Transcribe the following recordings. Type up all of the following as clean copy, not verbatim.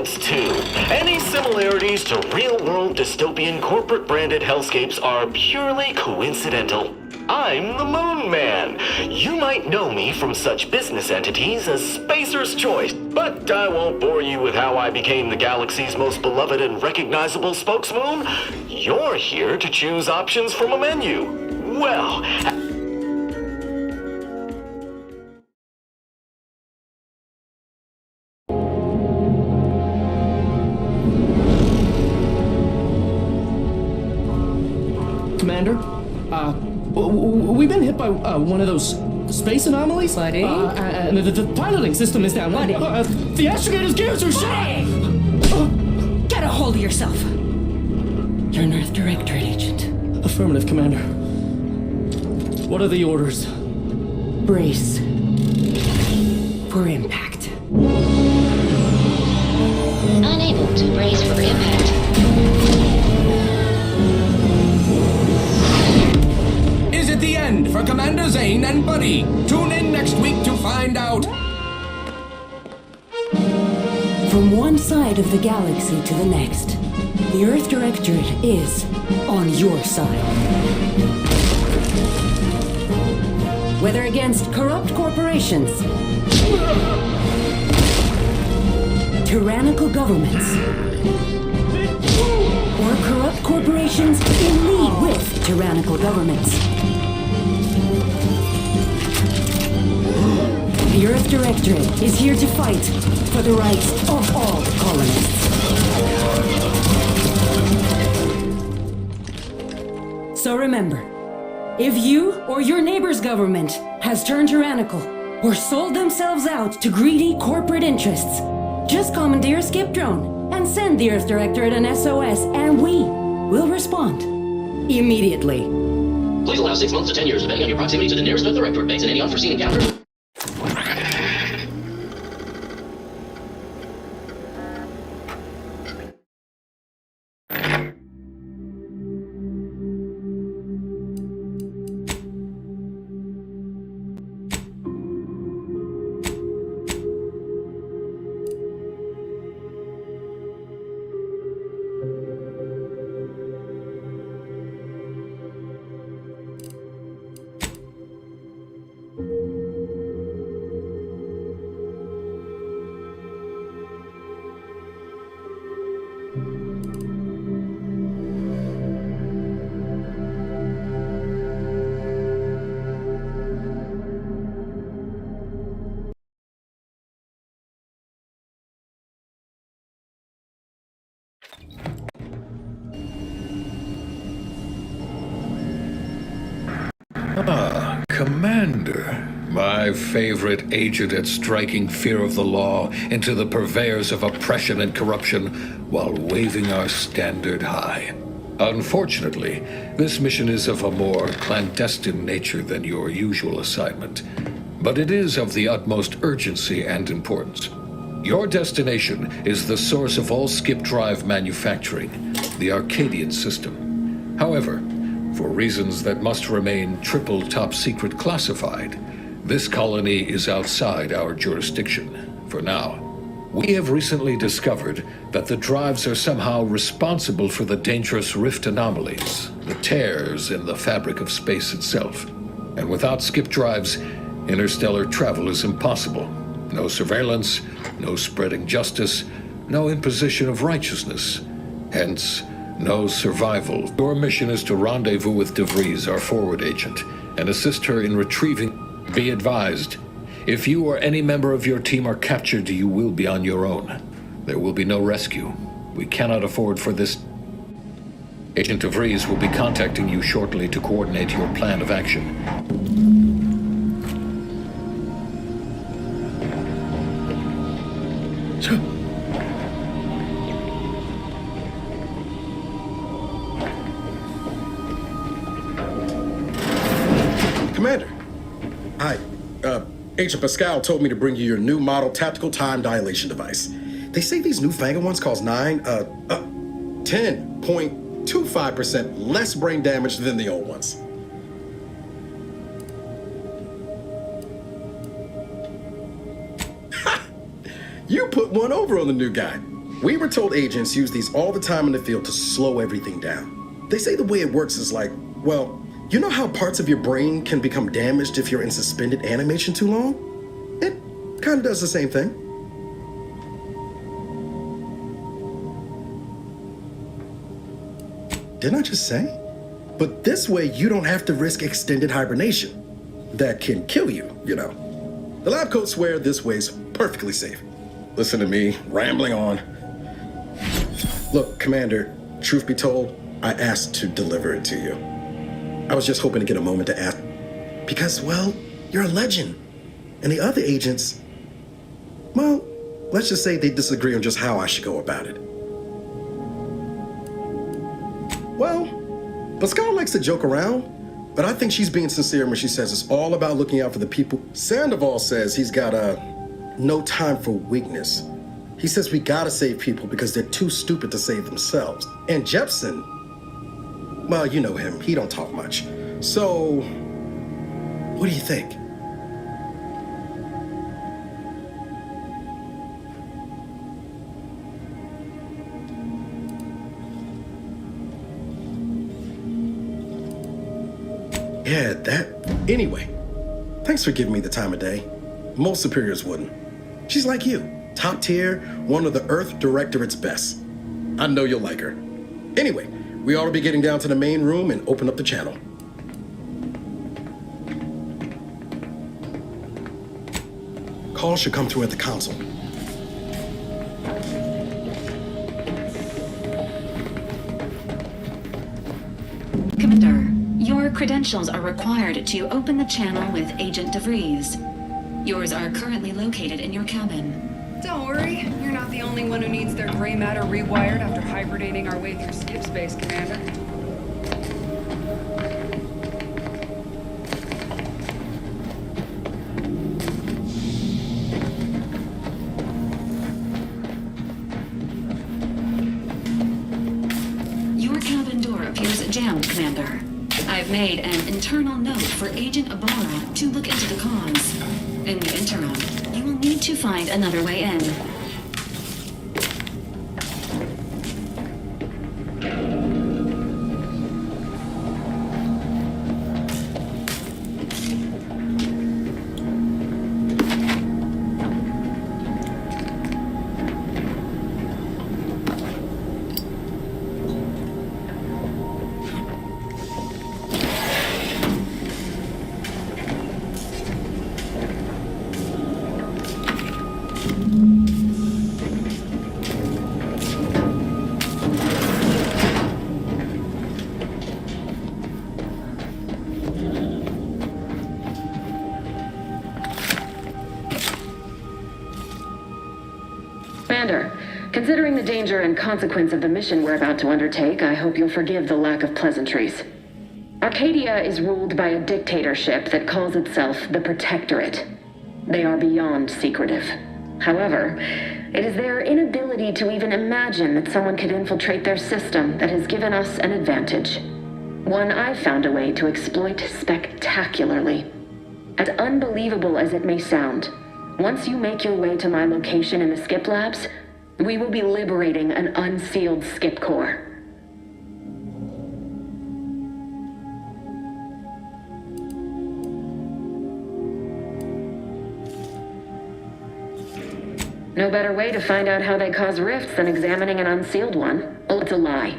counts too. Any similarities to real-world dystopian corporate-branded hellscapes are purely coincidental. I'm the Moon Man. You might know me from such business entities as Spacer's Choice, but I won't bore you with how I became the galaxy's most beloved and recognizable spokesmoon. You're here to choose options from a menu. Well, Commander, we've been hit by one of those space anomalies. Buddy? And the piloting system is down. Buddy? The astrogator's gears are shot! Get a hold of yourself. You're an Earth Directorate agent. Affirmative, Commander. What are the orders? Brace for impact. Unable to brace for impact. Is it the end for Commander Zane and Buddy? Tune in next week to find out. From one side of the galaxy to the next, the Earth Directorate is on your side. Whether against corrupt corporations, tyrannical governments, or corrupt corporations in league with tyrannical governments, the Earth Directorate is here to fight for the rights of all colonists. So remember, if you or your neighbor's government has turned tyrannical or sold themselves out to greedy corporate interests, just commandeer a skip drone and send the Earth Directorate an SOS, and we will respond immediately. Please allow 6 months to 10 years, depending on your proximity to the nearest Earth Directorate base and any unforeseen encounters. Commander, my favorite agent at striking fear of the law into the purveyors of oppression and corruption while waving our standard high. Unfortunately, this mission is of a more clandestine nature than your usual assignment, but it is of the utmost urgency and importance. Your destination is the source of all skip drive manufacturing, the Arcadian system. However, for reasons that must remain triple top secret classified, this colony is outside our jurisdiction, for now. We have recently discovered that the drives are somehow responsible for the dangerous rift anomalies, the tears in the fabric of space itself. And without skip drives, interstellar travel is impossible. No surveillance, no spreading justice, no imposition of righteousness. Hence, no survival. Your mission is to rendezvous with DeVries, our forward agent, and assist her in retrieving. Be advised, if you or any member of your team are captured, you will be on your own. There will be no rescue. We cannot afford for this. Agent DeVries will be contacting you shortly to coordinate your plan of action. Commander. Hi. Agent Pascal told me to bring you your new model tactical time dilation device. They say these newfangled ones cause 10.25% less brain damage than the old ones. Ha! You put one over on the new guy. We were told agents use these all the time in the field to slow everything down. They say the way it works is like, well, you know how parts of your brain can become damaged if you're in suspended animation too long? It kind of does the same thing. Didn't I just say? But this way you don't have to risk extended hibernation. That can kill you, you know. The lab coats swear this way's perfectly safe. Listen to me, rambling on. Look, Commander, truth be told, I asked to deliver it to you. I was just hoping to get a moment to ask, because, well, you're a legend. And the other agents, well, let's just say they disagree on just how I should go about it. Well, Pascal likes to joke around, but I think she's being sincere when she says it's all about looking out for the people. Sandoval says he's got no time for weakness. He says we gotta save people because they're too stupid to save themselves. And Jepson, well, you know him, he don't talk much. So, what do you think? Yeah, anyway, thanks for giving me the time of day. Most superiors wouldn't. She's like you, top tier, one of the Earth Directorate's best. I know you'll like her. Anyway, we ought to be getting down to the main room and open up the channel. Call should come through at the console. Commander, your credentials are required to open the channel with Agent DeVries. Yours are currently located in your cabin. Don't worry, you're not the only one who needs their gray matter rewired after hibernating our way through skip space, Commander. Your cabin door appears jammed, Commander. I've made an internal note for Agent Ibarra to look into the cause. In the interim, you will need to find another way in. Commander, considering the danger and consequence of the mission we're about to undertake, I hope you'll forgive the lack of pleasantries. Arcadia is ruled by a dictatorship that calls itself the Protectorate. They are beyond secretive. However, it is their inability to even imagine that someone could infiltrate their system that has given us an advantage. One I've found a way to exploit spectacularly. As unbelievable as it may sound, once you make your way to my location in the skip labs, we will be liberating an unsealed skip core. No better way to find out how they cause rifts than examining an unsealed one. Well, it's a lie.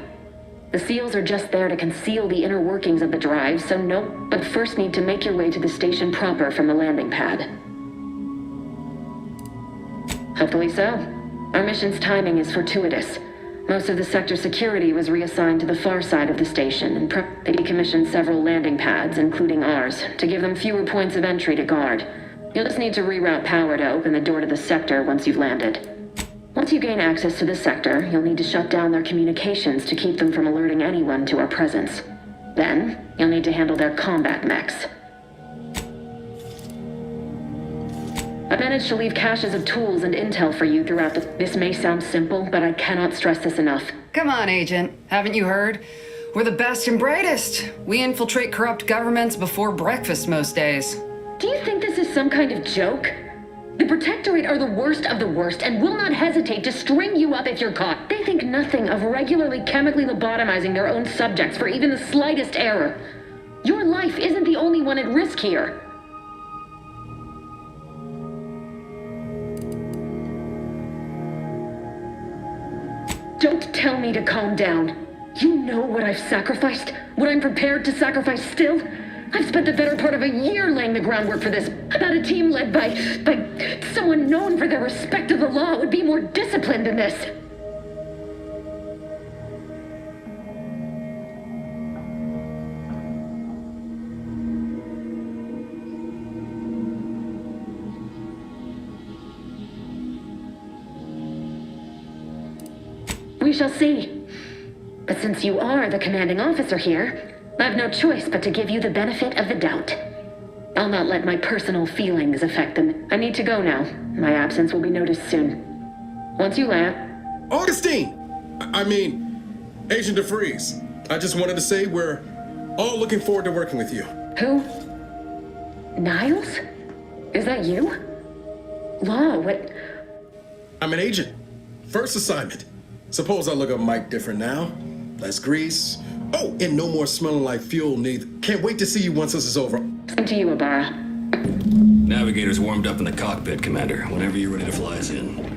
The seals are just there to conceal the inner workings of the drive, so nope, but first need to make your way to the station proper from the landing pad. Hopefully so. Our mission's timing is fortuitous. Most of the sector security was reassigned to the far side of the station, and they decommissioned several landing pads, including ours, to give them fewer points of entry to guard. You'll just need to reroute power to open the door to the sector once you've landed. Once you gain access to the sector, you'll need to shut down their communications to keep them from alerting anyone to our presence. Then, you'll need to handle their combat mechs. I managed to leave caches of tools and intel for you throughout This may sound simple, but I cannot stress this enough. Come on, Agent. Haven't you heard? We're the best and brightest. We infiltrate corrupt governments before breakfast most days. Do you think this is some kind of joke? The Protectorate are the worst of the worst and will not hesitate to string you up if you're caught. They think nothing of regularly chemically lobotomizing their own subjects for even the slightest error. Your life isn't the only one at risk here. Don't tell me to calm down. You know what I've sacrificed? What I'm prepared to sacrifice still? I've spent the better part of a year laying the groundwork for this. About a team led by someone known for their respect of the law would be more disciplined than this. We shall see. But since you are the commanding officer here, I have no choice but to give you the benefit of the doubt. I'll not let my personal feelings affect them. I need to go now. My absence will be noticed soon. Once you land... Augustine! Agent DeFreeze. I just wanted to say we're all looking forward to working with you. Who? Niles? Is that you? Law, what... I'm an agent. First assignment. Suppose I look a mite different now. Less grease. Oh, and no more smelling like fuel neither. Can't wait to see you once this is over. Same to you, Ibarra. Navigator's warmed up in the cockpit, Commander. Whenever you're ready to fly us in.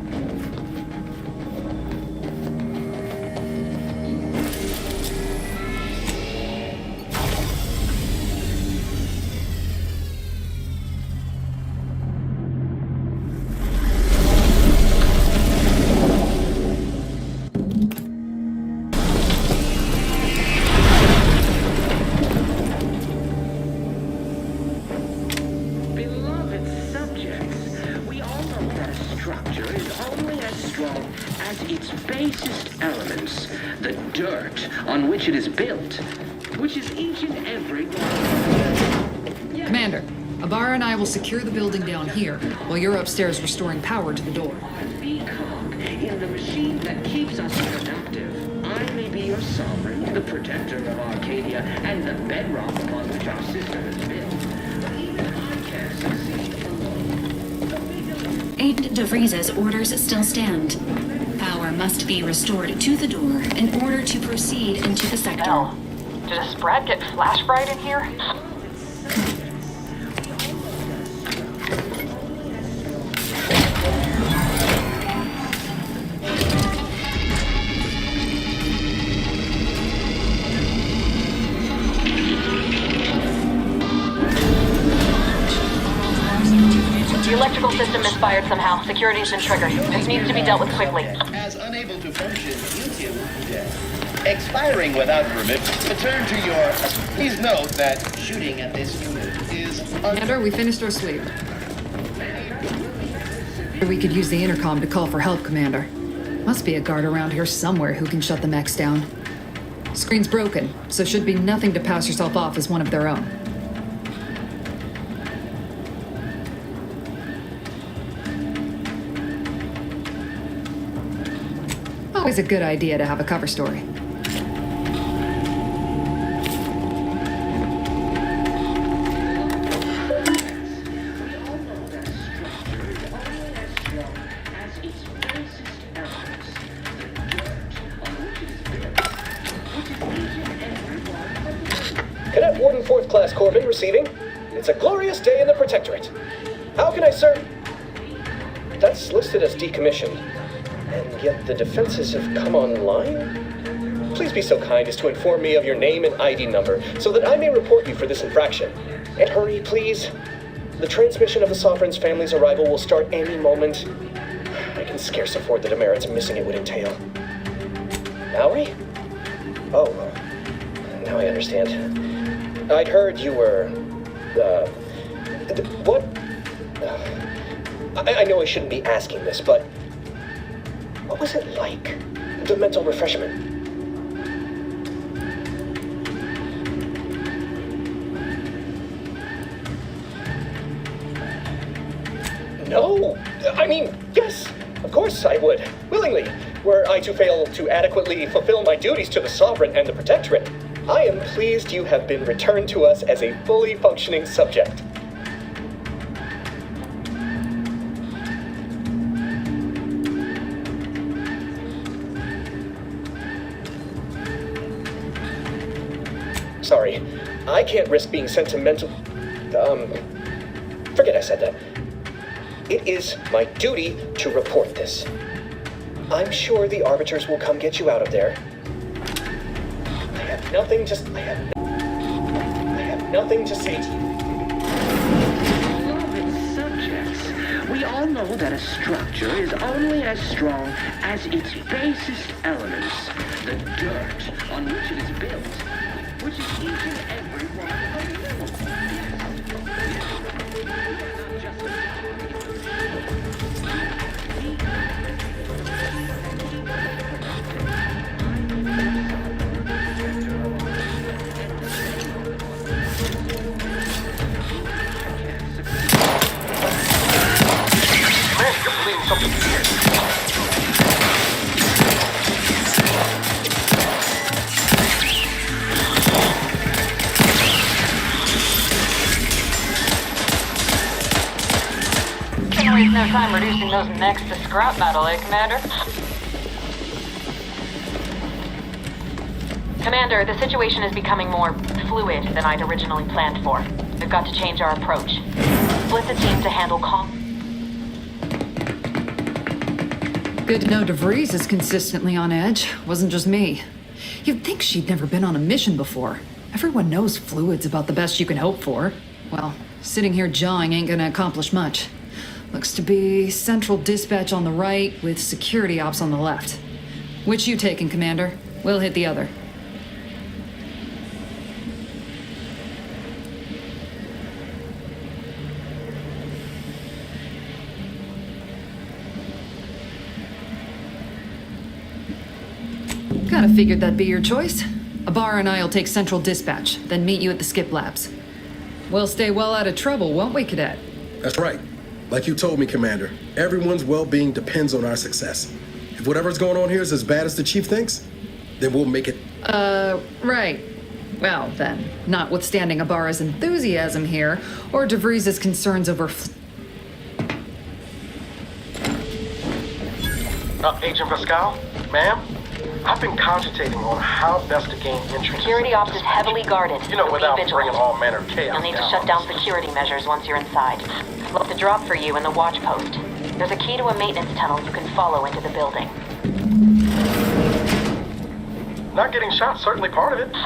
It is built, which is each and every one. Commander, Ibarra and I will secure the building down here, while you're upstairs restoring power to the door. Be cog in the machine that keeps us productive. I may be your sovereign, the protector of Arcadia, and the bedrock upon which our system is built. But even I can't succeed alone. Agent DeFreeze's orders still stand. Power must be restored to the door in order to proceed into the sector. Hell, did a spread get flash fried in here? The electrical system misfired somehow. Security's been triggered. This needs to be dealt with quickly. As unable to function due to death. Expiring without permit, return to your... Please note that shooting at this unit is... Commander, we finished our sweep. We could use the intercom to call for help, Commander. Must be a guard around here somewhere who can shut the mechs down. Screen's broken, so should be nothing to pass yourself off as one of their own. Always a good idea to have a cover story. Cadet Warden 4th Class Corbin receiving. It's a glorious day in the Protectorate. How can I serve? That's listed as decommissioned. And yet the defenses have come online? Please be so kind as to inform me of your name and ID number so that I may report you for this infraction. And hurry, please. The transmission of the Sovereign's family's arrival will start any moment. I can scarce afford the demerits missing it would entail. Mallory? Oh, now I understand. I'd heard you were... what? I know I shouldn't be asking this, but... what was it like? The mental refreshment. No! Yes! Of course I would. Willingly. Were I to fail to adequately fulfill my duties to the Sovereign and the Protectorate, I am pleased you have been returned to us as a fully functioning subject. Sorry, I can't risk being sentimental. Forget I said that. It is my duty to report this. I'm sure the arbiters will come get you out of there. I have nothing to say to you. Beloved subjects, we all know that a structure is only as strong as its basest elements, the dirt on which it is built, which is each and every one of them. Wasting their time reducing those mechs to scrap metal, eh, Commander? Commander, the situation is becoming more fluid than I'd originally planned for. We've got to change our approach. Split the team to handle Good to know DeVries is consistently on edge. Wasn't just me. You'd think she'd never been on a mission before. Everyone knows fluid's about the best you can hope for. Well, sitting here jawing ain't gonna accomplish much. Looks to be central dispatch on the right with security ops on the left. Which you taking, Commander? We'll hit the other. Kinda figured that'd be your choice. Ibarra and I'll take central dispatch, then meet you at the skip labs. We'll stay well out of trouble, won't we, Cadet? That's right. Like you told me, Commander, everyone's well-being depends on our success. If whatever's going on here is as bad as the Chief thinks, then we'll make it... Right. Well, then, notwithstanding Ibarra's enthusiasm here, or DeVries' concerns over... Agent Pascal? Ma'am? I've been cogitating on how best to gain entrance. Security ops is heavily guarded. You know, without Be bringing all manner of chaos You'll need down. to shut down security measures once you're inside. We'll have to drop for you in the watch post. There's a key to a maintenance tunnel you can follow into the building. Not getting shot, certainly part of it.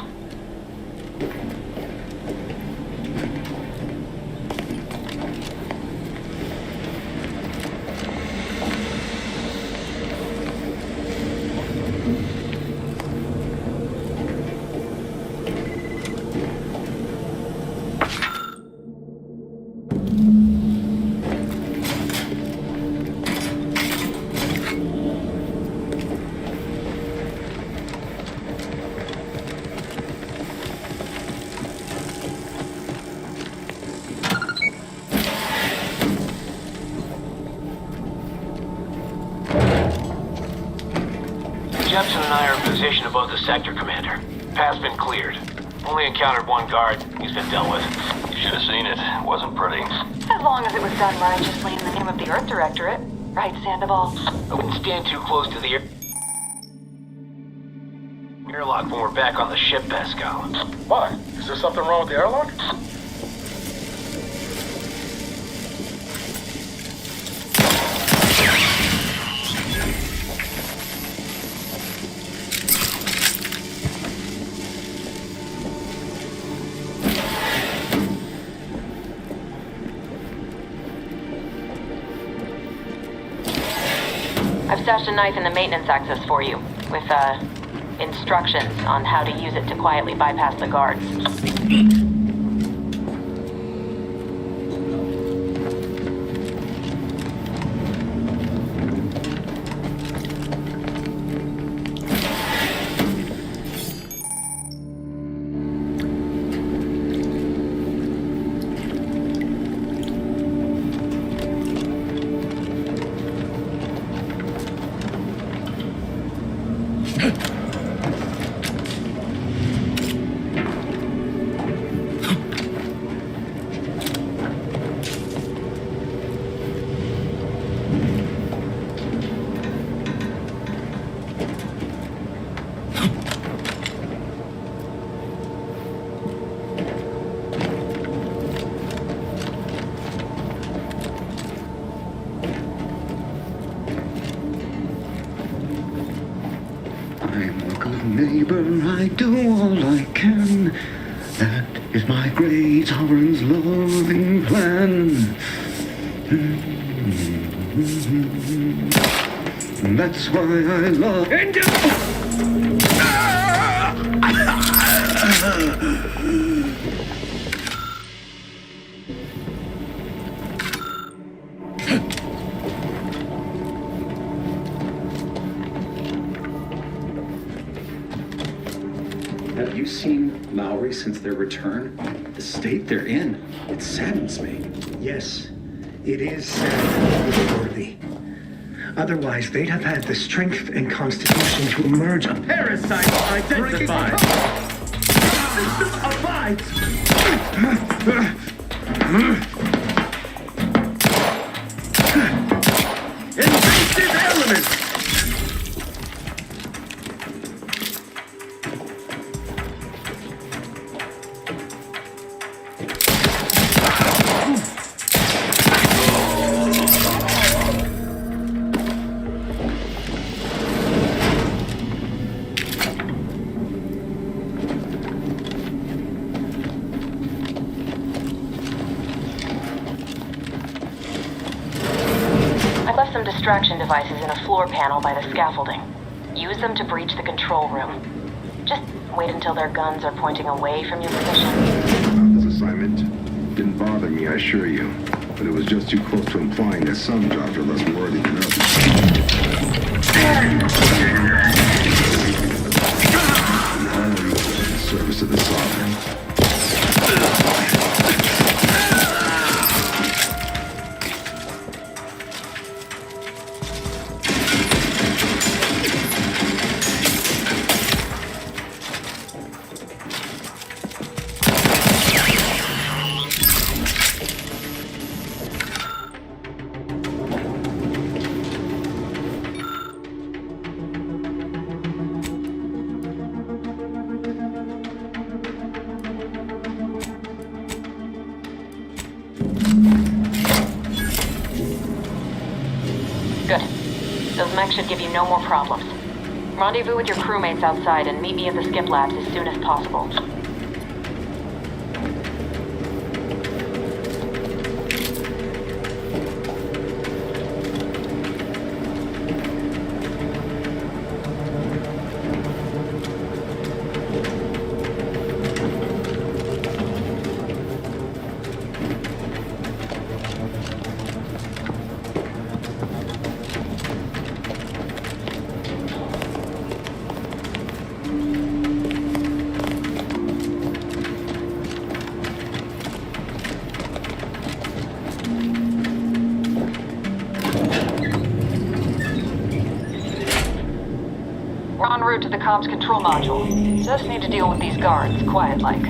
Jepson and I are in position above the sector, Commander. Path's been cleared. Only encountered one guard. He's been dealt with. You should have seen it. Wasn't pretty. As long as it was done righteously in the name of the Earth Directorate. Right, Sandoval? I wouldn't stand too close to the airlock when we're back on the ship, Pascal. Why? Is there something wrong with the airlock? I've stashed a knife in the maintenance access for you, with, instructions on how to use it to quietly bypass the guards. neighbor, I do all I can. That is my great sovereign's loving plan. That's why I love... Have you seen Lowry since their return? The state they're in, it saddens me. Yes, it is sad, worthy. Otherwise, they'd have had the strength and constitution to emerge a parasite identified. Invasive elements! Distraction devices in a floor panel by the scaffolding. Use them to breach the control room. Just wait until their guns are pointing away from your position. This assignment didn't bother me, I assure you. But it was just too close to implying that some jobs are less worthy than others. Service of the sovereign. Good. Those mechs should give you no more problems. Rendezvous with your crewmates outside and meet me at the skip labs as soon as possible. En route to the comms control module. Just need to deal with these guards, quiet-like.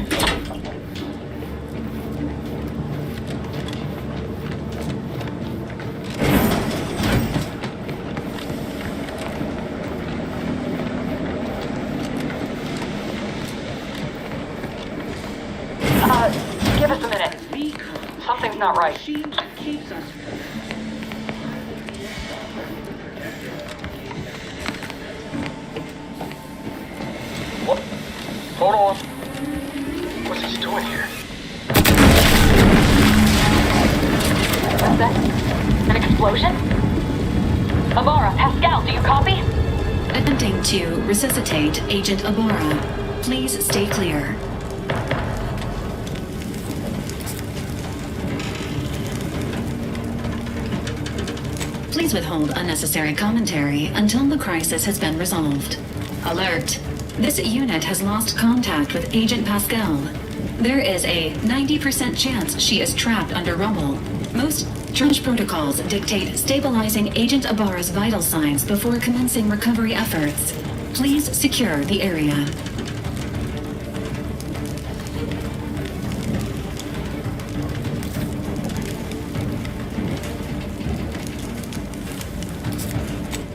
Give us a minute. Something's not right. Hold on. What's he doing here? What's that? An explosion? Amara, Pascal, do you copy? Attempting to resuscitate Agent Ibarra. Please stay clear. Please withhold unnecessary commentary until the crisis has been resolved. Alert! This unit has lost contact with Agent Pascal. There is a 90% chance she is trapped under rubble. Most trench protocols dictate stabilizing Agent Ibarra's vital signs before commencing recovery efforts. Please secure the area.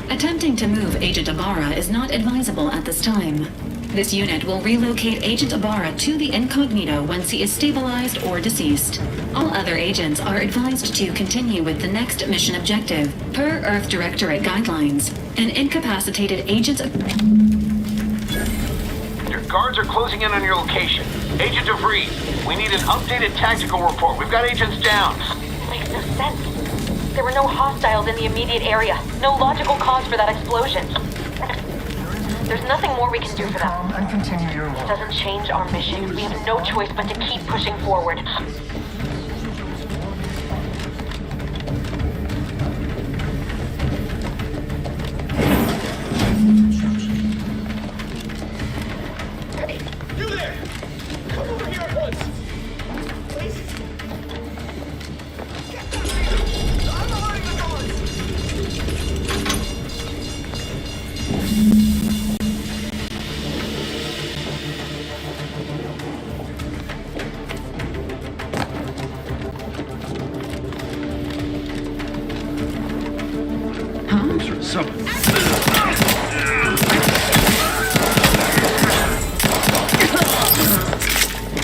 Attempting to move Agent Ibarra is not advisable at this time. This unit will relocate Agent Ibarra to the incognito once he is stabilized or deceased. All other agents are advised to continue with the next mission objective, per Earth Directorate guidelines. An incapacitated agent... Guards are closing in on your location. Agent DeVries, we need an updated tactical report. We've got agents down. Makes no sense. There were no hostiles in the immediate area. No logical cause for that explosion. There's nothing more we can do for them. It doesn't change our mission. We have no choice but to keep pushing forward. Hey, you there! Come over here at once! Please? Get down here! I'm alerting the guards!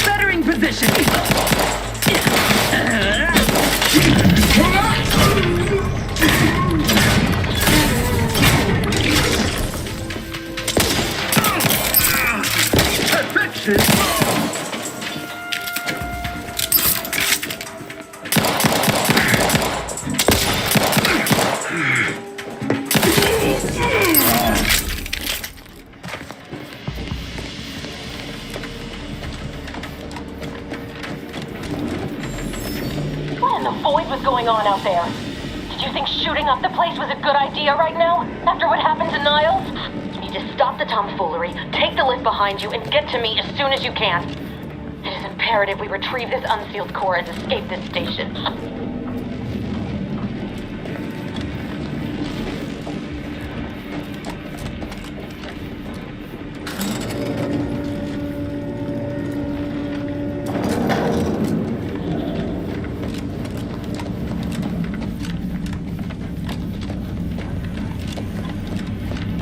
Bettering position. Perfection. What in the void was going on out there? Did you think shooting up the place was a good idea right now? After what happened to Niles? You need to stop the tomfoolery, take the lift behind you, and get to me as soon as you can. It is imperative we retrieve this unsealed core and escape this station.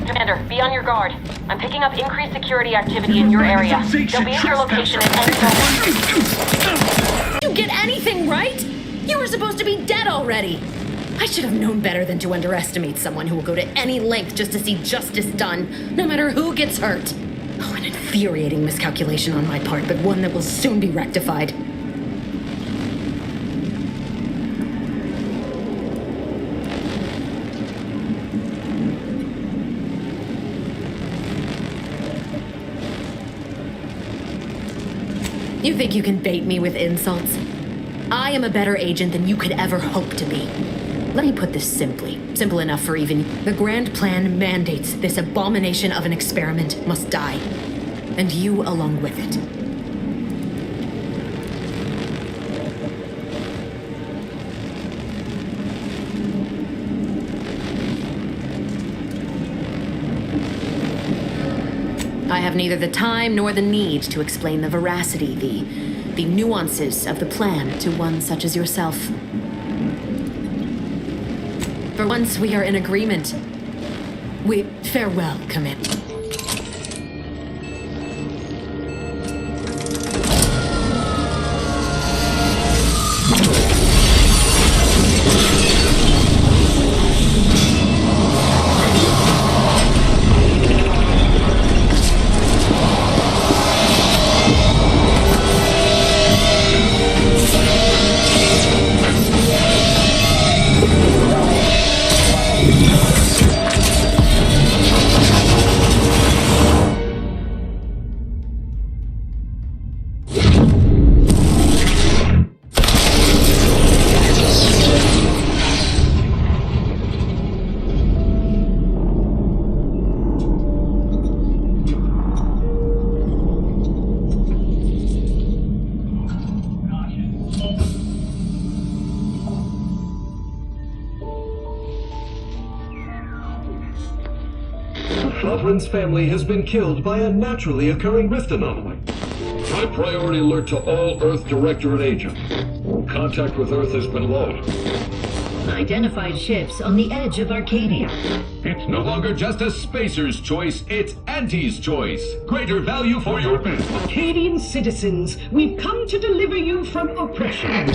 Commander, be on your guard. I'm picking up increased security activity in your area. They'll be at your location at any moment. You get anything right? You were supposed to be dead already. I should have known better than to underestimate someone who will go to any length just to see justice done, no matter who gets hurt. Oh, an infuriating miscalculation on my part, but one that will soon be rectified. You think you can bait me with insults? I am a better agent than you could ever hope to be. Let me put this simply. Simple enough for even the grand plan mandates this abomination of an experiment must die. And you along with it. I have neither the time nor the need to explain the veracity, the nuances of the plan to one such as yourself. For once we are in agreement. Farewell, Commander. Loveland's family has been killed by a naturally occurring rift anomaly. High priority alert to all Earth Directorate agents. Contact with Earth has been lost. Identified ships on the edge of Arcadia. It's no longer just a spacer's choice, it's Auntie's choice. Greater value for your business. Arcadian citizens, we've come to deliver you from oppression.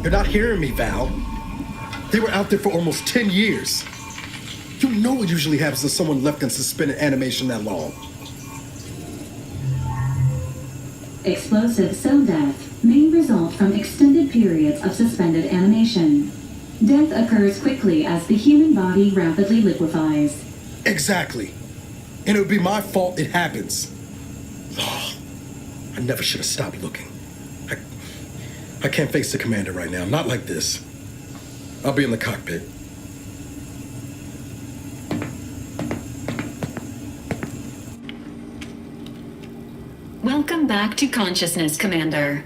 You're not hearing me, Val. They were out there for almost 10 years. You know what usually happens to someone left in suspended animation that long. Explosive cell death may result from extended periods of suspended animation. Death occurs quickly as the human body rapidly liquefies. Exactly. And it would be my fault it happens. Oh, I never should have stopped looking. I can't face the commander right now, not like this. I'll be in the cockpit. Welcome back to consciousness, Commander.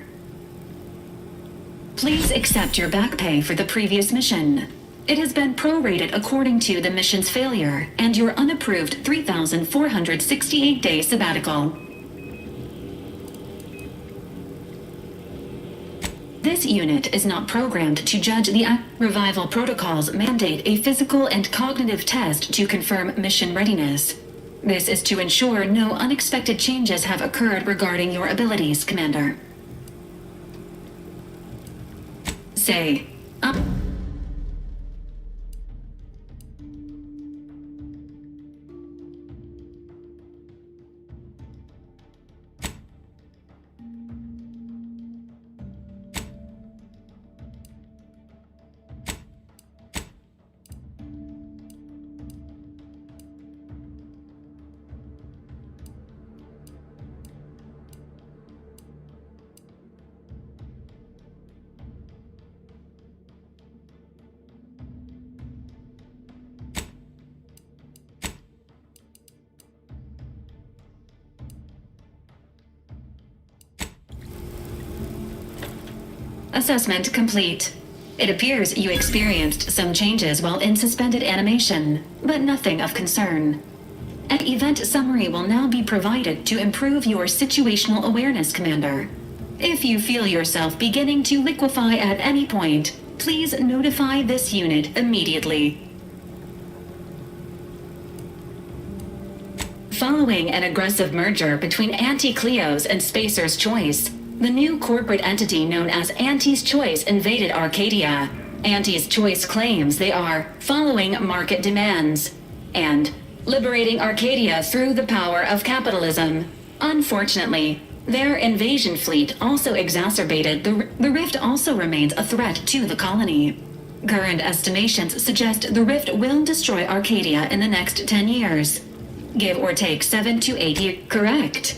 Please accept your back pay for the previous mission. It has been prorated according to the mission's failure and your unapproved 3,468-day sabbatical. This unit is not programmed to judge the revival protocols mandate a physical and cognitive test to confirm mission readiness. This is to ensure no unexpected changes have occurred regarding your abilities, Commander. Say, up. Assessment complete. It appears you experienced some changes while in suspended animation, but nothing of concern. An event summary will now be provided to improve your situational awareness, Commander. If you feel yourself beginning to liquefy at any point, please notify this unit immediately. Following an aggressive merger between Anti-Cleo's and Spacer's Choice, the new corporate entity known as Anti's Choice invaded Arcadia. Anti's Choice claims they are following market demands and liberating Arcadia through the power of capitalism. Unfortunately, their invasion fleet also exacerbated the rift also remains a threat to the colony. Current estimations suggest the rift will destroy Arcadia in the next 10 years. Give or take 7 to 8 years. Correct.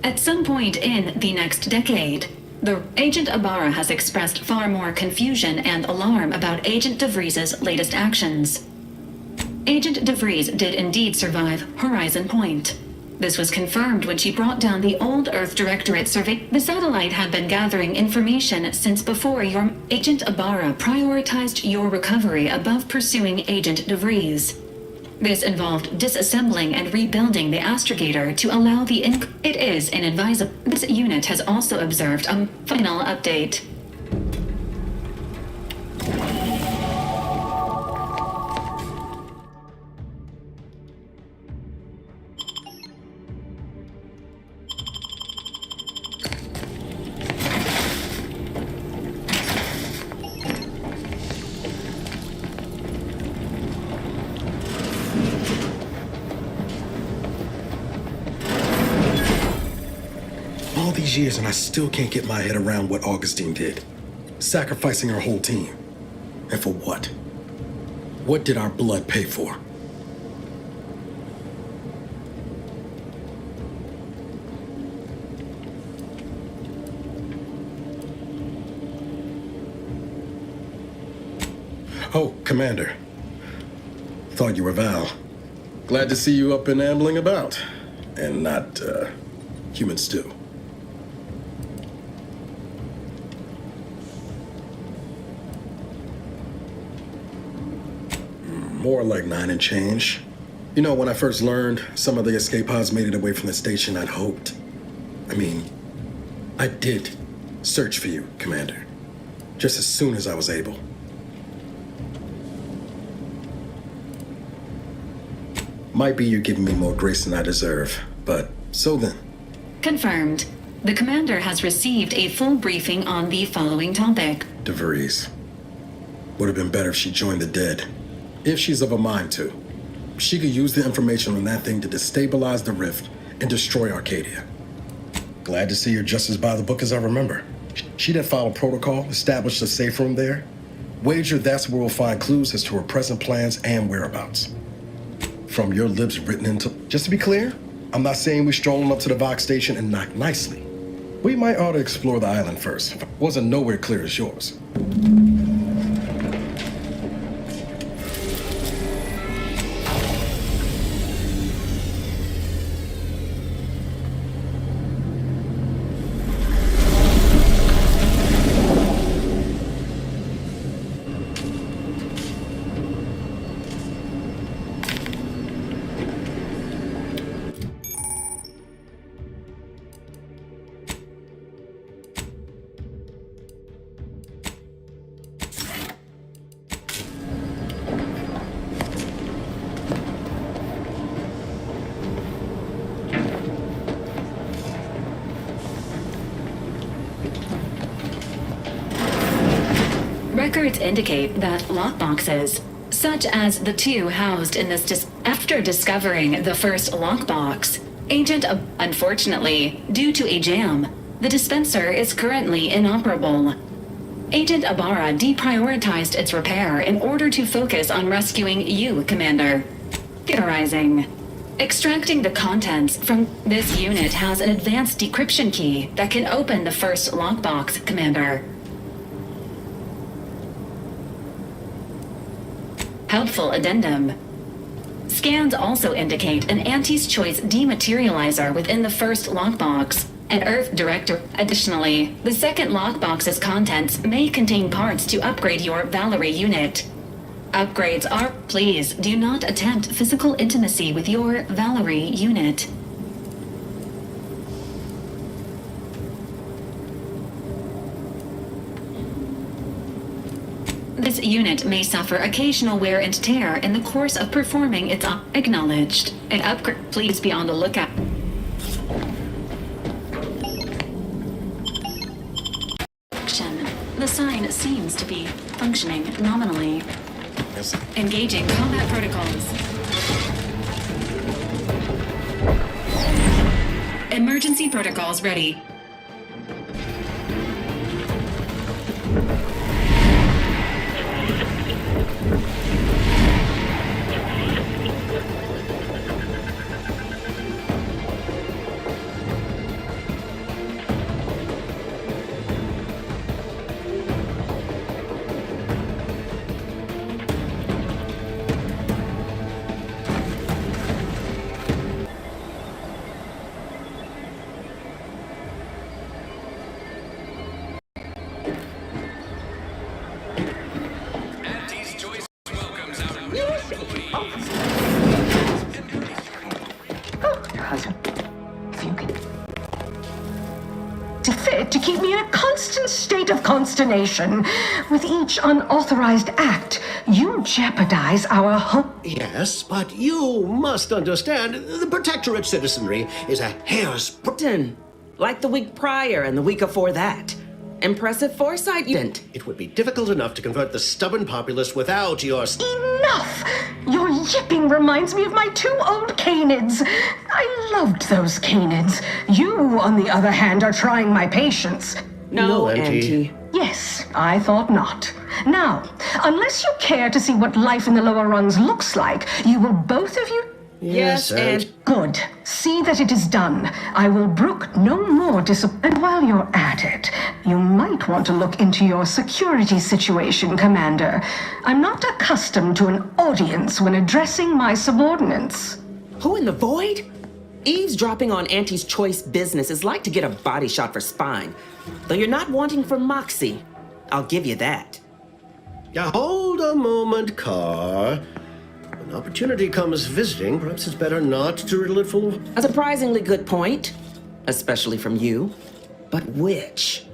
At some point in the next decade, the Agent Ibarra has expressed far more confusion and alarm about Agent DeVries's latest actions. Agent DeVries did indeed survive Horizon Point. This was confirmed when she brought down the old Earth Directorate survey. The satellite had been gathering information since before your Agent Ibarra prioritized your recovery above pursuing Agent DeVries. This involved disassembling and rebuilding the astrogator to allow the It is inadvisable. This unit has also observed a final update. All these years and I still can't get my head around what Augustine did. Sacrificing our whole team. And for what? What did our blood pay for? Oh, Commander. Thought you were Val. Glad to see you up and ambling about. And not, human stew. More like 9 and change. You know, when I first learned some of the escape pods made it away from the station, I'd hoped. I did search for you, Commander. Just as soon as I was able. Might be you're giving me more grace than I deserve, but so then. Confirmed. The Commander has received a full briefing on the following topic. DeVries. Would have been better if she joined the dead. If she's of a mind to. She could use the information on that thing to destabilize the rift and destroy Arcadia. Glad to see you're just as by the book as I remember. She didn't follow protocol, established a safe room there. Wager that's where we'll find clues as to her present plans and whereabouts. From your lips written into... Just to be clear, I'm not saying we're strolling up to the Vox station and knock nicely. We might ought to explore the island first. Wasn't nowhere clear as yours. Records indicate that lockboxes, such as the two housed in this after discovering the first lockbox, unfortunately, due to a jam, the dispenser is currently inoperable. Agent Ibarra deprioritized its repair in order to focus on rescuing you, Commander. Theorizing. Extracting the contents from this unit has an advanced decryption key that can open the first lockbox, Commander. Helpful addendum. Scans also indicate an Auntie's Choice dematerializer within the first lockbox, an Earth director. Additionally, the second lockbox's contents may contain parts to upgrade your Valerie unit. Upgrades are... Please do not attempt physical intimacy with your Valerie unit. This unit may suffer occasional wear and tear in the course of performing its acknowledged. An upgrade. Please be on the lookout. The sign seems to be functioning nominally. Yes. Engaging combat protocols. Emergency protocols ready. To keep me in a constant state of consternation. With each unauthorized act, you jeopardize our home. Yes, but you must understand, the Protectorate citizenry is a hair's... Like the week prior and the week before that. Impressive foresight, you didn't. It would be difficult enough to convert the stubborn populace without your... Enough! Your yipping reminds me of my two old canids. I loved those canids. You, on the other hand, are trying my patience. No, Auntie. Yes, I thought not. Now, unless you care to see what life in the lower rungs looks like, you will both of you... Yes, and... Good. See that it is done. I will brook no more And while you're at it, you might want to look into your security situation, Commander. I'm not accustomed to an audience when addressing my subordinates. Who in the void? Eavesdropping on Auntie's Choice business is like to get a body shot for spine. Though you're not wanting for moxie. I'll give you that. Now hold a moment, Carr. When opportunity comes visiting, perhaps it's better not to riddle it full of... A surprisingly good point. Especially from you. But which?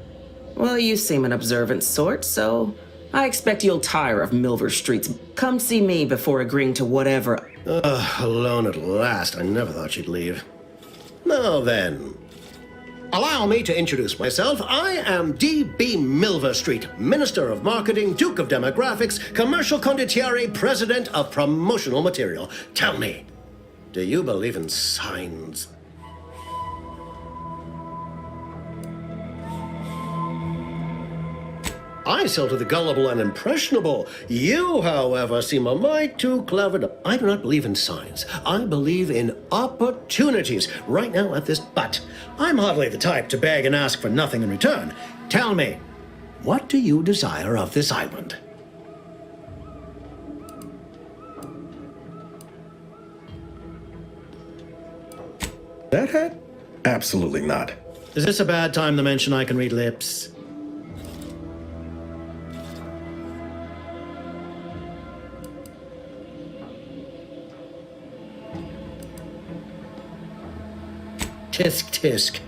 Well, you seem an observant sort, so I expect you'll tire of Milver Street's. Come see me before agreeing to whatever. Alone at last. I never thought she'd leave. Now then, Allow me to introduce myself. I am D.B. Milverstreet, Minister of Marketing, Duke of Demographics, Commercial Condottiere, President of Promotional Material. Tell me, do you believe in signs? I sell to the gullible and impressionable. You, however, seem a mite too clever to... I do not believe in signs. I believe in opportunities. Right now at this... But I'm hardly the type to beg and ask for nothing in return. Tell me, what do you desire of this island? That hat? Absolutely not. Is this a bad time to mention I can read lips? Tisk, tisk.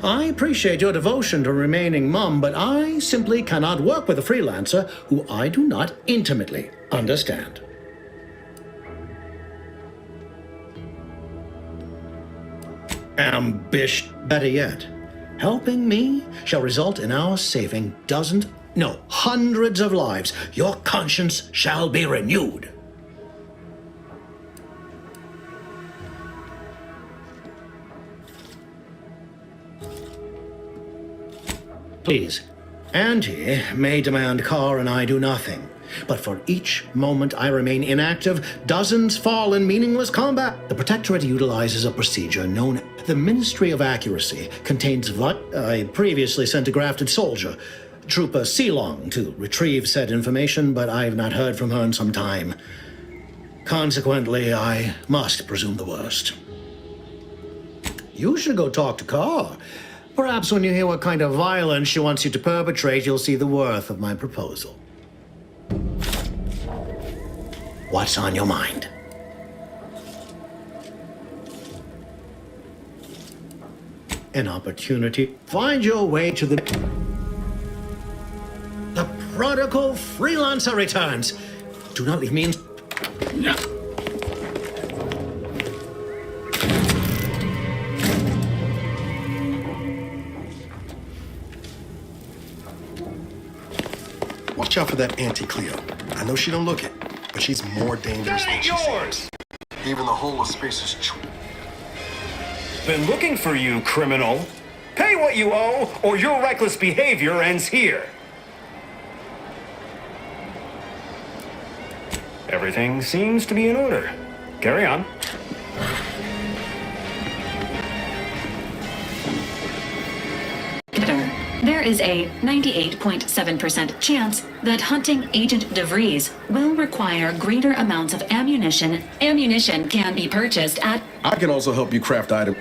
I appreciate your devotion to remaining mum, but I simply cannot work with a freelancer who I do not intimately understand. Better yet, helping me shall result in our saving dozens, no, hundreds of lives. Your conscience shall be renewed. Please, Auntie may demand car and I do nothing. But for each moment I remain inactive, dozens fall in meaningless combat. The Protectorate utilizes a procedure known as the Ministry of Accuracy. Contains what? I previously sent a grafted soldier, Trooper Sealong, to retrieve said information, but I've not heard from her in some time. Consequently, I must presume the worst. You should go talk to Carr. Perhaps when you hear what kind of violence she wants you to perpetrate, you'll see the worth of my proposal. What's on your mind? An opportunity. Find your way to the prodigal freelancer returns. Do not leave me in... No. Watch out for that Auntie Cleo. I know she don't look it, but she's more dangerous than she seems. Even the whole of space is... Been looking for you, criminal. Pay what you owe, or your reckless behavior ends here. Everything seems to be in order. Carry on. There is a 98.7% chance that hunting Agent DeVries will require greater amounts of ammunition. Ammunition can be purchased at... I can also help you craft items.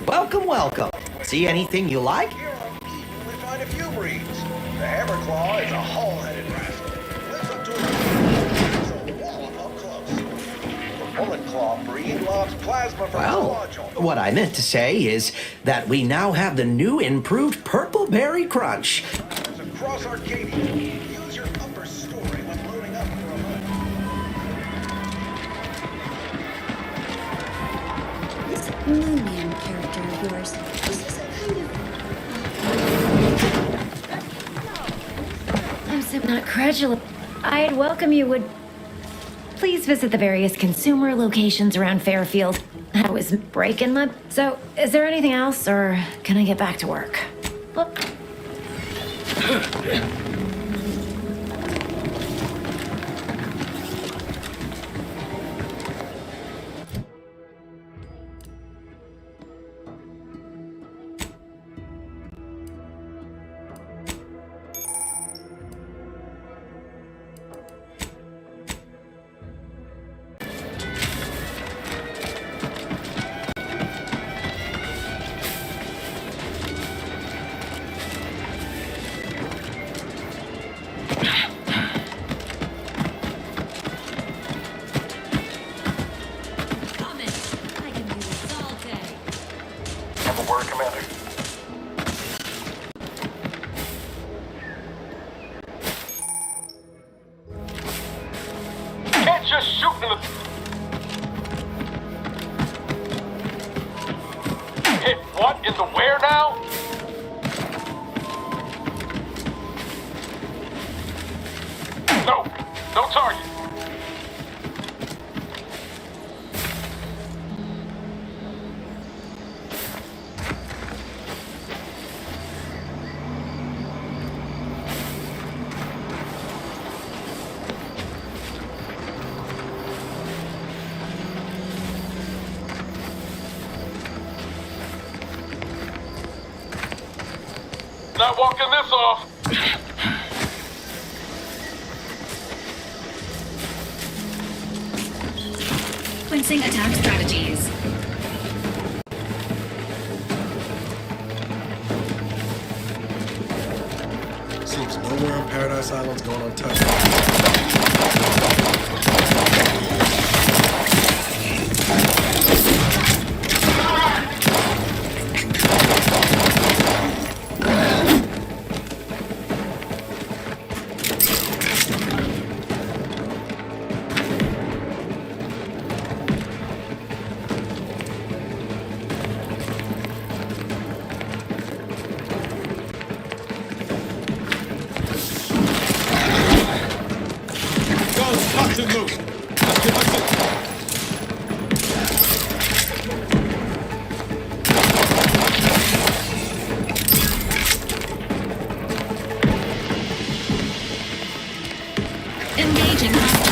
Welcome, welcome. See anything you like? We find a few breeds. The Hammerclaw is a hull-headed rascal. Lives up to a wallop up close. The Bullet Claw breed lobs plasma from the claw joint. What I meant to say is that we now have the new improved Purple Berry Crunch. There's across Arcadia. Use your upper story when loading up for a hunt. This Moonman character of yours, is this a kind of... I'm so not credulous. I'd welcome you would... Please visit the various consumer locations around Fairfield. I was breaking my... So, is there anything else, or can I get back to work? Look. In the where now? No. No target. Not walking this off. Sequencing attack strategies. Seems nowhere on Paradise Island's going untouched. Engaging hostile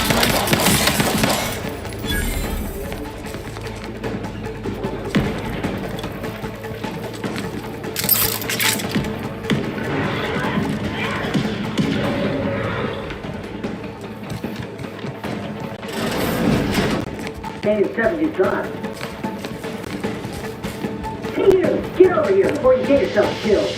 K-75. Hey you, get over here before you get yourself killed.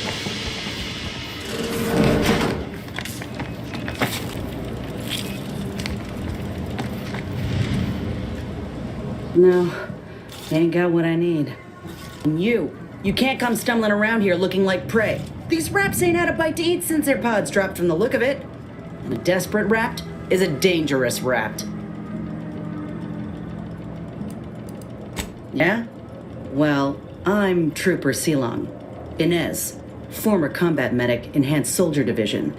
No, ain't got what I need. And you can't come stumbling around here looking like prey. These raps ain't had a bite to eat since their pods dropped from the look of it. And a desperate rapt is a dangerous rapt. Yeah? Well, I'm Trooper Silong. Inez, former combat medic, Enhanced Soldier Division.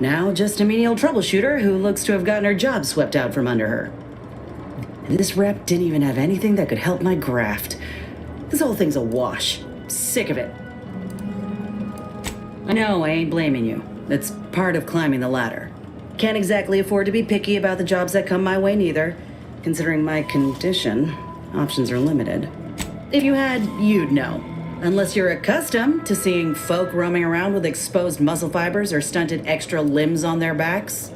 Now just a menial troubleshooter who looks to have gotten her job swept out from under her. And this rep didn't even have anything that could help my graft. This whole thing's a wash. Sick of it. I know, I ain't blaming you. It's part of climbing the ladder. Can't exactly afford to be picky about the jobs that come my way neither. Considering my condition, options are limited. If you had, you'd know. Unless you're accustomed to seeing folk roaming around with exposed muscle fibers or stunted extra limbs on their backs.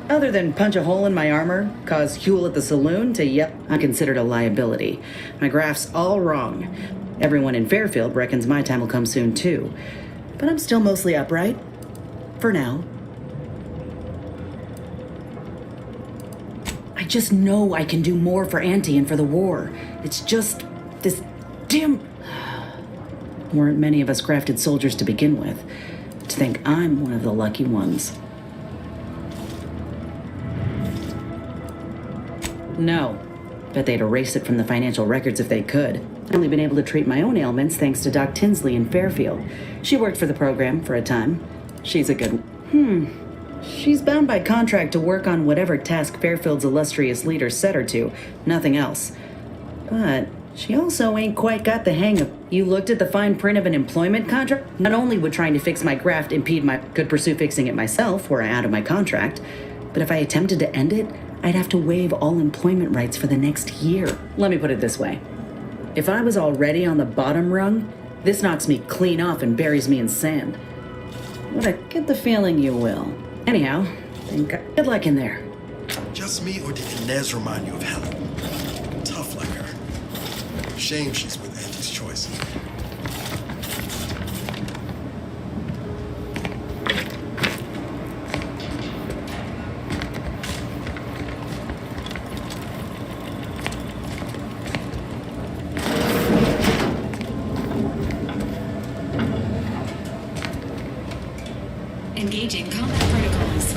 Other than punch a hole in my armor, cause Huel at the saloon to yep, I'm considered a liability. My graph's all wrong. Everyone in Fairfield reckons my time will come soon too. But I'm still mostly upright. For now. I just know I can do more for Auntie and for the war. It's just this damn... Weren't many of us crafted soldiers to begin with. To think I'm one of the lucky ones. No. Bet they'd erase it from the financial records if they could. I've only been able to treat my own ailments thanks to Doc Tinsley in Fairfield. She worked for the program for a time. She's a good... She's bound by contract to work on whatever task Fairfield's illustrious leader set her to, nothing else. But she also ain't quite got the hang of... You looked at the fine print of an employment contract? Not only would trying to fix my graft impede my... Could pursue fixing it myself, were I out of my contract, but if I attempted to end it, I'd have to waive all employment rights for the next year. Let me put it this way. If I was already on the bottom rung, this knocks me clean off and buries me in sand. But I get the feeling you will. Anyhow, good luck in there. Just me, or did Inez remind you of Helen? Tough like her. Shame she's with Auntie's choice. Engaging combat protocols.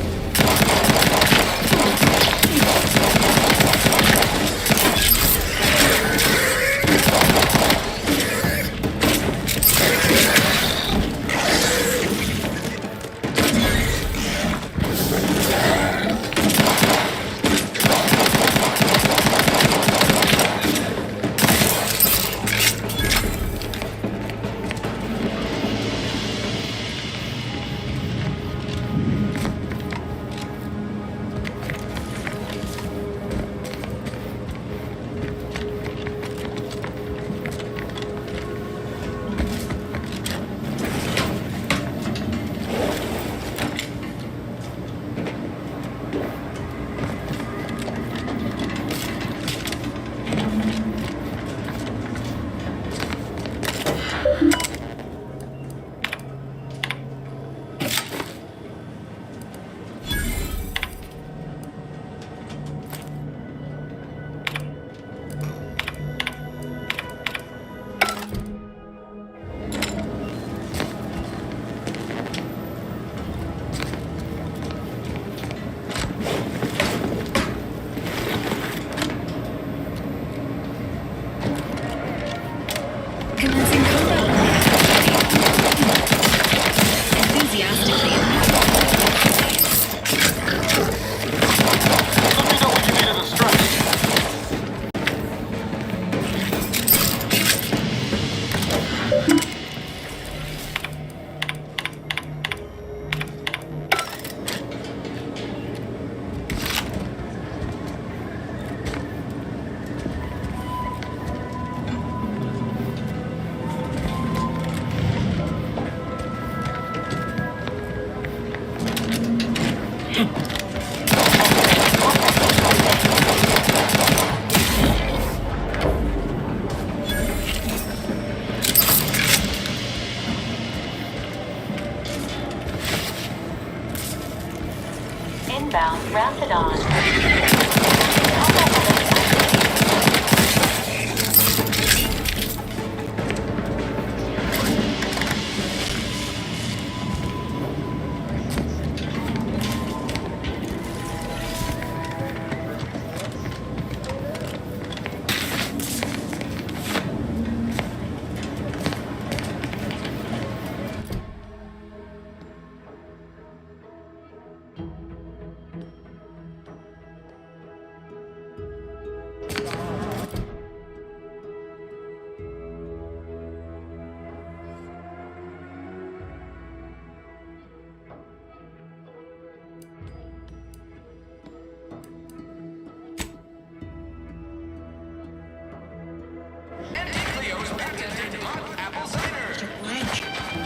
Raptidon.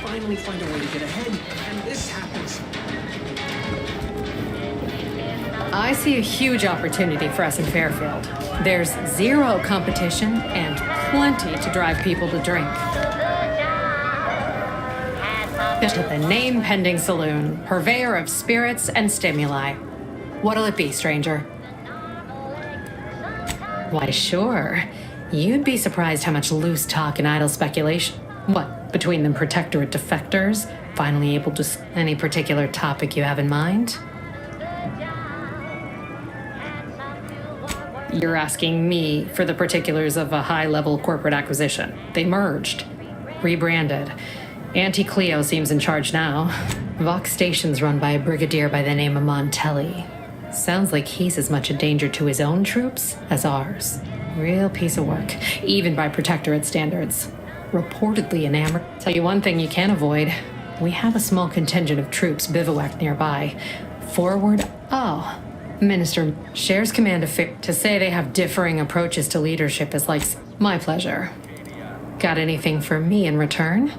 Finally find a way to get ahead, and this happens. I see a huge opportunity for us in Fairfield. There's zero competition and plenty to drive people to drink. To the name-pending saloon, purveyor of spirits and stimuli. What'll it be, stranger? Why, sure. You'd be surprised how much loose talk and idle speculation. What, between the Protectorate defectors, finally able to... Any particular topic you have in mind? You're asking me for the particulars of a high-level corporate acquisition. They merged, rebranded. Auntie Cleo seems in charge now. Vox Station's run by a brigadier by the name of Montelli. Sounds like he's as much a danger to his own troops as ours. Real piece of work, even by Protectorate standards. Reportedly enamored. Tell you one thing you can't avoid. We have a small contingent of troops bivouacked nearby. Forward, Minister shares command of to say they have differing approaches to leadership is like my pleasure. Got anything for me in return?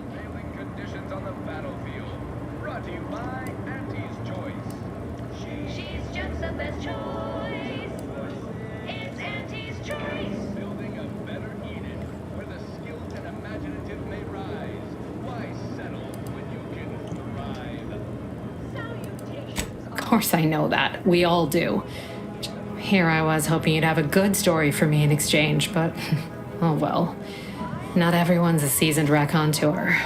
Of course I know that. We all do. Here I was hoping you'd have a good story for me in exchange, but oh well. Not everyone's a seasoned raconteur.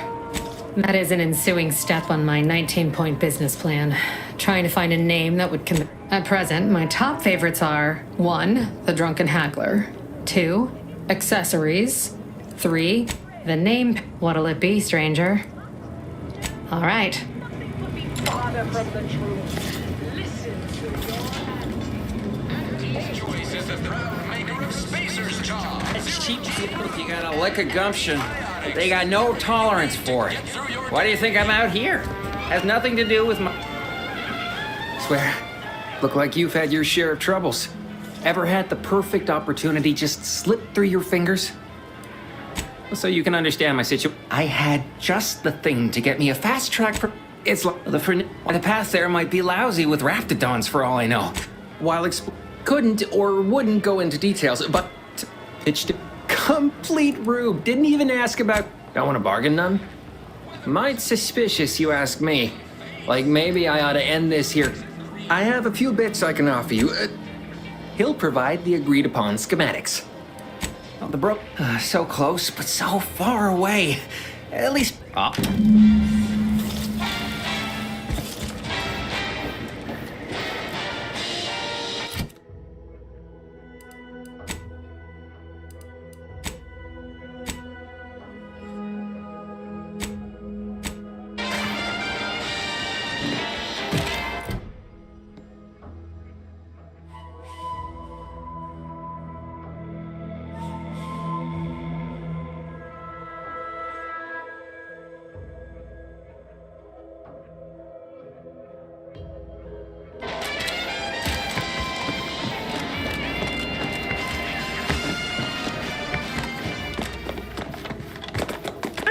That is an ensuing step on my 19-point business plan. Trying to find a name that would At present, my top favorites are 1. The Drunken Haggler. 2. Accessories. 3. The name. What'll it be, stranger? All right. You got a lick of gumption. They got no tolerance for it. Why do you think I'm out here? Has nothing to do with my... Swear, look like you've had your share of troubles. Ever had the perfect opportunity just slip through your fingers? So you can understand my situation. I had just the thing to get me a fast track for... It's like the path there might be lousy with raptidons for all I know. While couldn't or wouldn't go into details, but pitched it. Complete rube. Didn't even ask about... Don't want to bargain none? Might suspicious, you ask me. Like maybe I ought to end this here. I have a few bits I can offer you. He'll provide the agreed upon schematics. Oh, the bro... so close, but so far away. At least...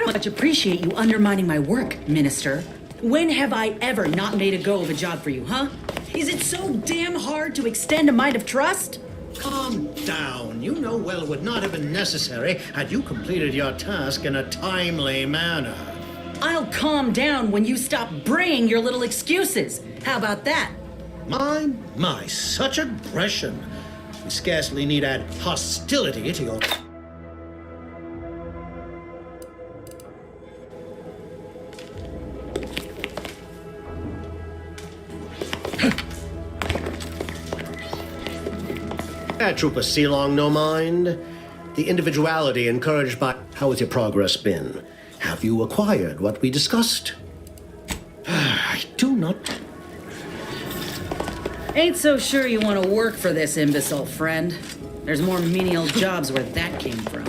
Much appreciate you undermining my work, Minister. When have I ever not made a go of a job for you, huh? Is it so damn hard to extend a mind of trust? Calm down. You know well it would not have been necessary had you completed your task in a timely manner. I'll calm down when you stop bringing your little excuses. How about that? My, such aggression. You scarcely need add hostility to your... Trooper Sealong, no mind. The individuality encouraged by... How has your progress been? Have you acquired what we discussed? I do not... Ain't so sure you want to work for this imbecile, friend. There's more menial jobs where that came from.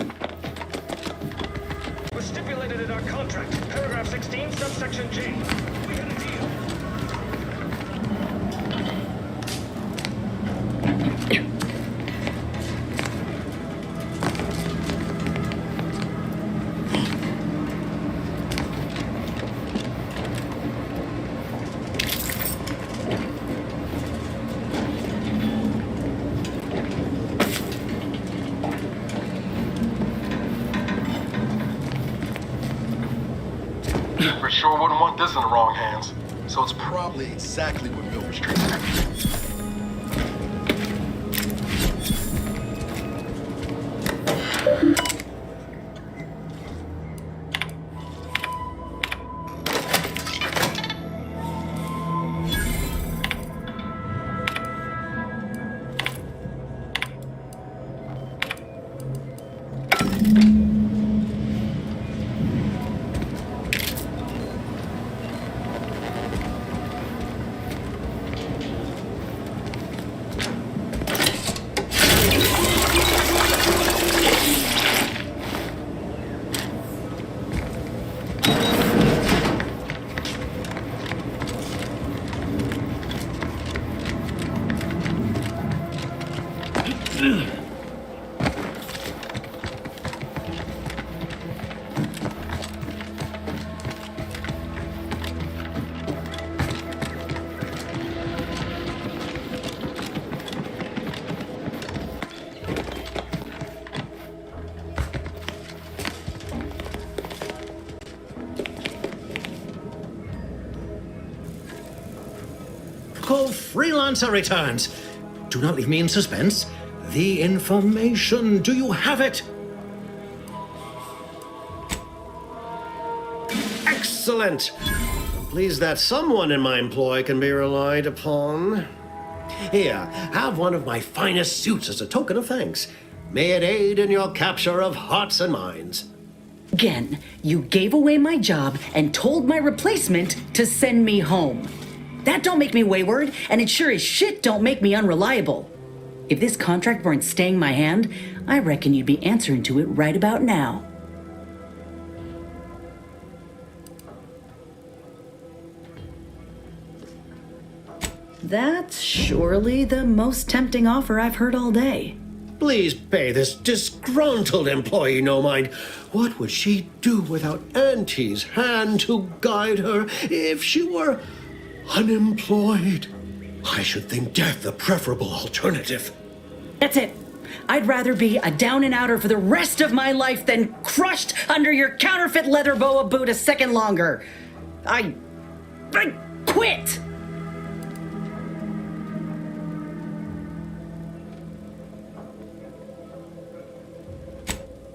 Was stipulated in our contract, paragraph 16, subsection G. We had a deal. For sure wouldn't want this in the wrong hands. So it's probably exactly what Milver Street Co-freelancer returns. Do not leave me in suspense. The information, do you have it? Excellent. I'm pleased that someone in my employ can be relied upon. Here, have one of my finest suits as a token of thanks. May it aid in your capture of hearts and minds. Again, you gave away my job and told my replacement to send me home. That don't make me wayward, and it sure as shit don't make me unreliable. If this contract weren't staying my hand, I reckon you'd be answering to it right about now. That's surely the most tempting offer I've heard all day. Please pay this disgruntled employee no mind. What would she do without Auntie's hand to guide her if she were unemployed? I should think death the preferable alternative. That's it. I'd rather be a down and outer for the rest of my life than crushed under your counterfeit leather boa boot a second longer. I quit!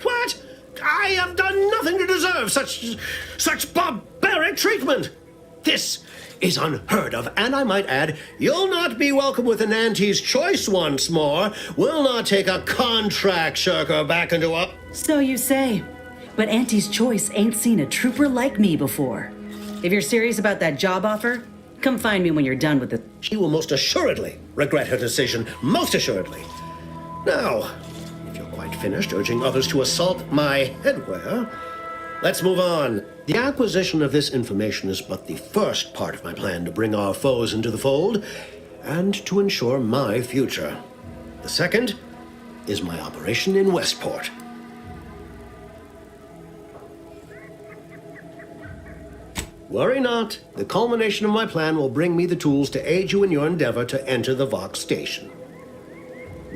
What? I have done nothing to deserve such barbaric treatment. This is unheard of, and I might add, you'll not be welcome with an Auntie's choice once more. We'll not take a contract shirker back into a... So you say, but Auntie's choice ain't seen a trooper like me before. If you're serious about that job offer, come find me when you're done with it. She will most assuredly regret her decision, most assuredly. Now, if you're quite finished urging others to assault my headwear, let's move on. The acquisition of this information is but the first part of my plan to bring our foes into the fold and to ensure my future. The second is my operation in Westport. Worry not. The culmination of my plan will bring me the tools to aid you in your endeavor to enter the Vox station.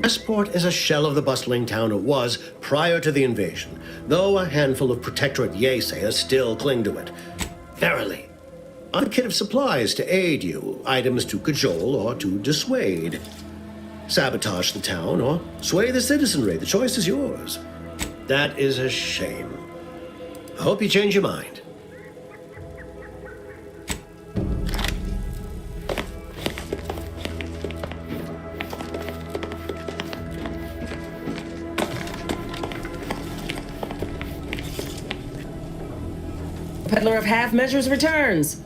Westport is a shell of the bustling town it was prior to the invasion, though a handful of Protectorate Yeasayers still cling to it. Verily, A kit of supplies to aid you, items to cajole or to dissuade. Sabotage the town or sway the citizenry. The choice is yours. That is a shame. I hope you change your mind. Peddler of half measures returns.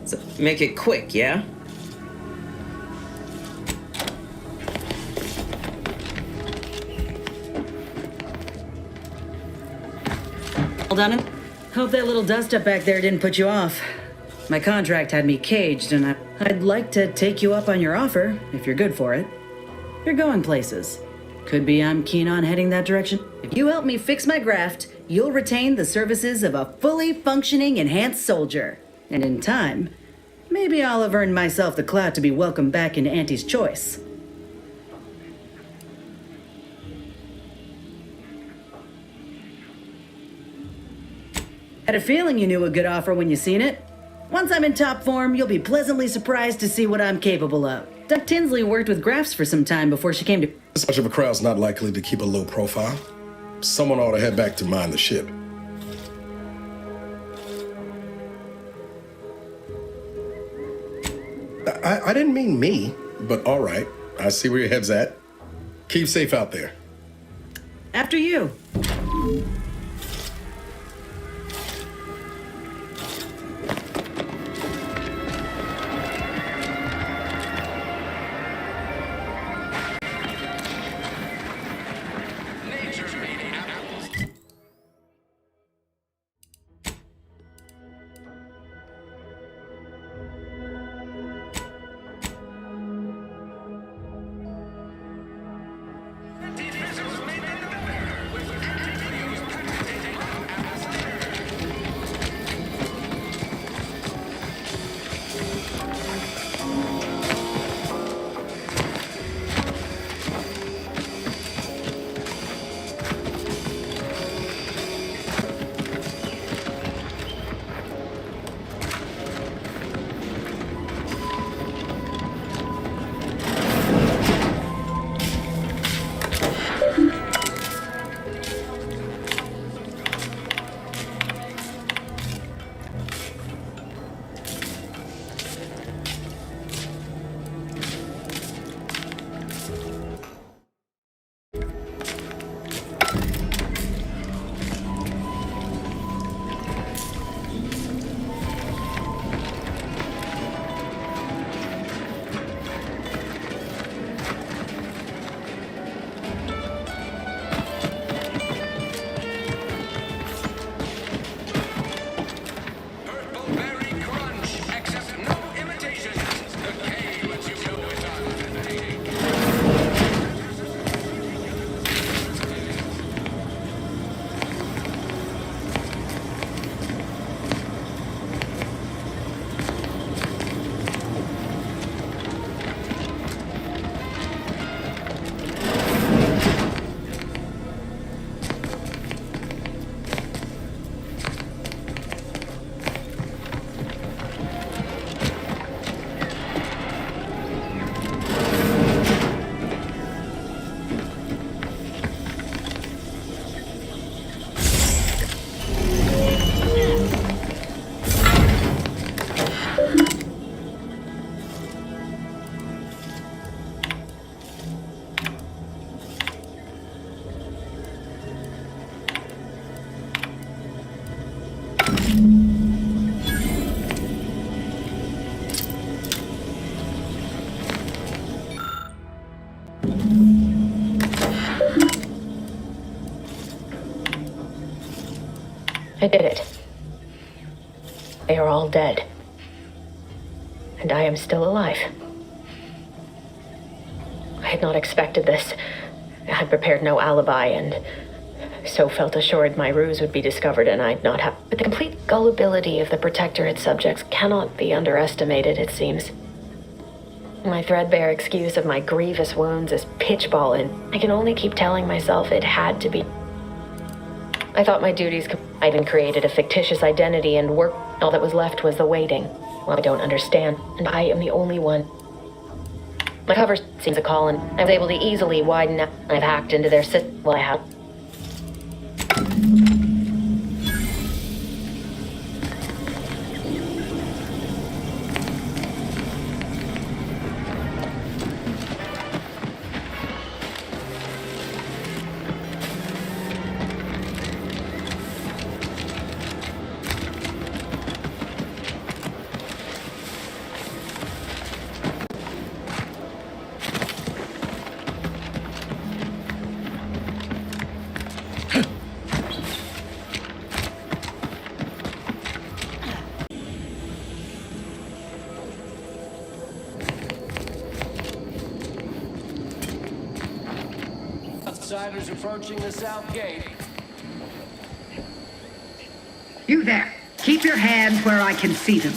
So make it quick, yeah? All done? Hope that little dust-up back there didn't put you off. My contract had me caged, and I'd like to take you up on your offer, if you're good for it. You're going places. Could be I'm keen on heading that direction. If you help me fix my graft, you'll retain the services of a fully functioning enhanced soldier. And in time, maybe I'll have earned myself the clout to be welcomed back into Auntie's choice. Had a feeling you knew a good offer when you seen it. Once I'm in top form, you'll be pleasantly surprised to see what I'm capable of. Duck Tinsley worked with Grafts for some time before she came to... This much of a crowd's not likely to keep a low profile. Someone ought to head back to mind the ship. I didn't mean me, but all right. I see where your head's at. Keep safe out there. After you. I did it. They are all dead. And I am still alive. I had not expected this. I had prepared no alibi and so felt assured my ruse would be discovered and I'd not have... But the complete gullibility of the Protectorate subjects cannot be underestimated, it seems. My threadbare excuse of my grievous wounds is pitchball, and I can only keep telling myself it had to be. I thought my duties could... I even created a fictitious identity and work. All that was left was the waiting. Well, I don't understand, and I am the only one. My cover seems a call, and I was able to easily widen out. I've hacked into their system. Well, I have. Outsiders approaching the south gate. You there. Keep your hands where I can see them.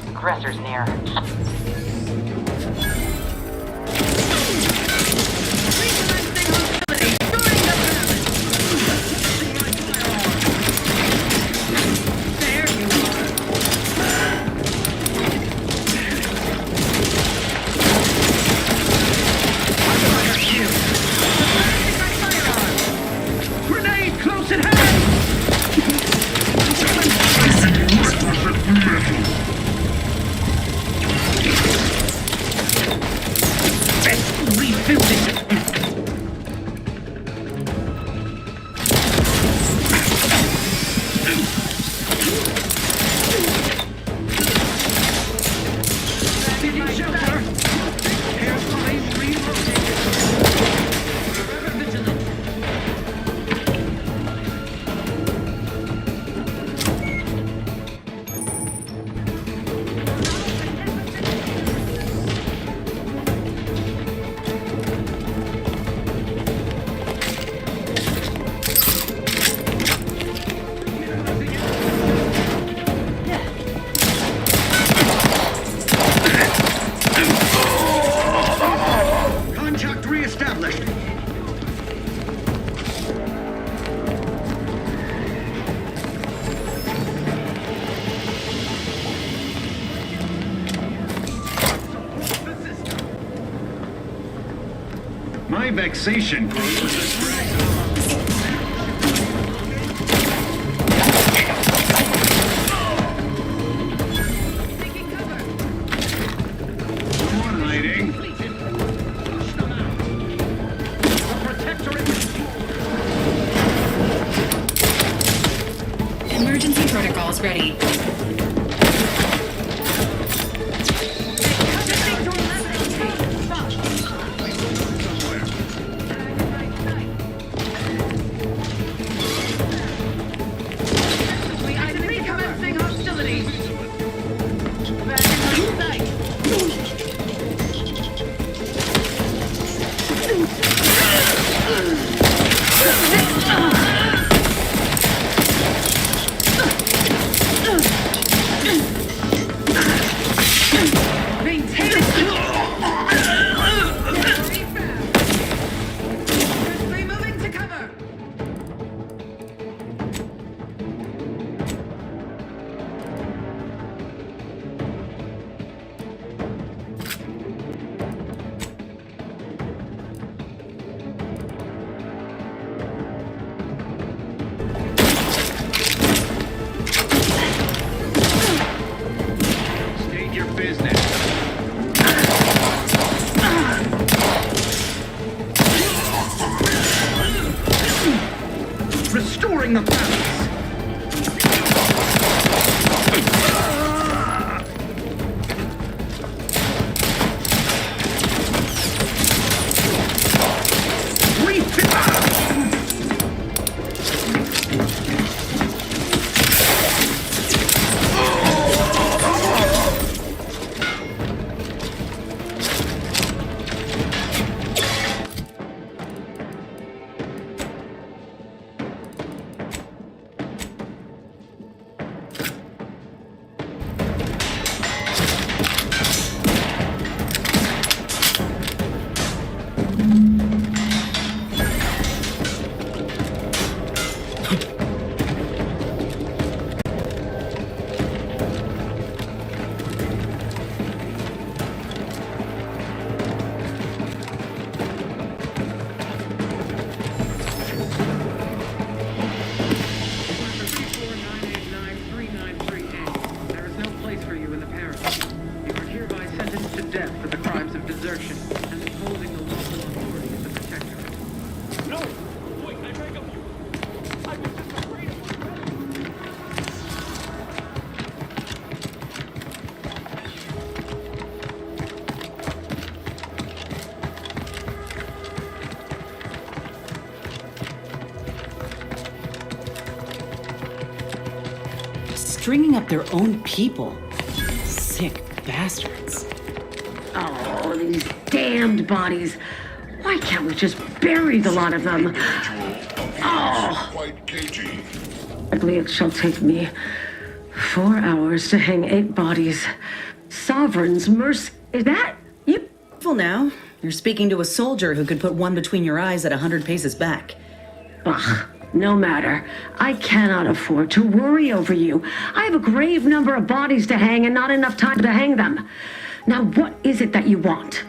Aggressors near. Grenade close at hand! Contact reestablished. My vexation grows with this Emergency protocols ready. Restoring the balance. stringing up their own people. Sick bastards. Oh, these damned bodies. Why can't we just bury the lot of them? Oh! Likely it shall take me 4 hours to hang 8 bodies. Sovereign's mercy. Is that you? Careful now. You're speaking to a soldier who could put one between your eyes at 100 paces back. Ugh, no matter. I cannot afford to worry over you. I have a grave number of bodies to hang and not enough time to hang them. Now, what is it that you want?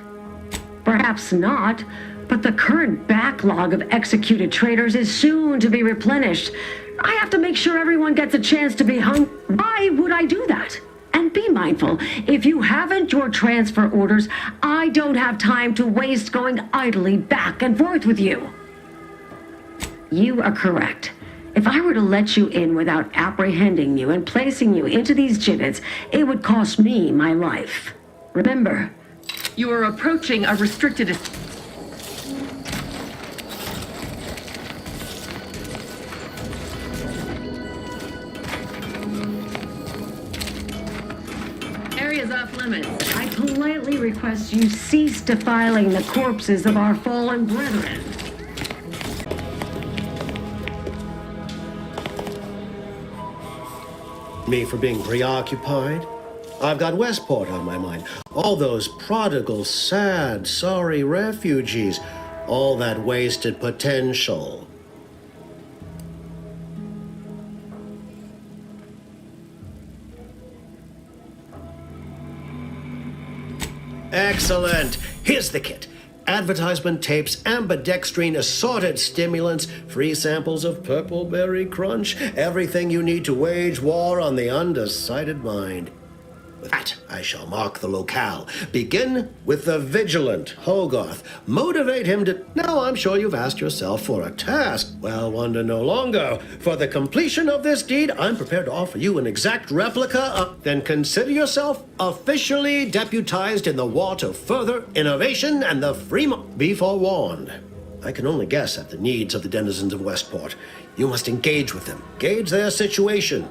Perhaps not, but the current backlog of executed traitors is soon to be replenished. I have to make sure everyone gets a chance to be hung. Why would I do that? And be mindful, if you haven't your transfer orders, I don't have time to waste going idly back and forth with you. You are correct. If I were to let you in without apprehending you and placing you into these gibbets, it would cost me my life. Remember, you are approaching a restricted... Area's off limits. I politely request you cease defiling the corpses of our fallen brethren. Me for being preoccupied? I've got Westport on my mind. All those prodigal, sad, sorry refugees. All that wasted potential. Excellent. Here's the kit. Advertisement tapes, ambidextrine, assorted stimulants, free samples of purple berry crunch, everything you need to wage war on the undecided mind. With that, I shall mark the locale. Begin with the vigilant Hogarth. Motivate him to... Now, I'm sure you've asked yourself for a task. Well, wonder no longer. For the completion of this deed, I'm prepared to offer you an exact replica of... Then consider yourself officially deputized in the war to further innovation and the free... Be forewarned. I can only guess at the needs of the denizens of Westport. You must engage with them. Gauge their situation.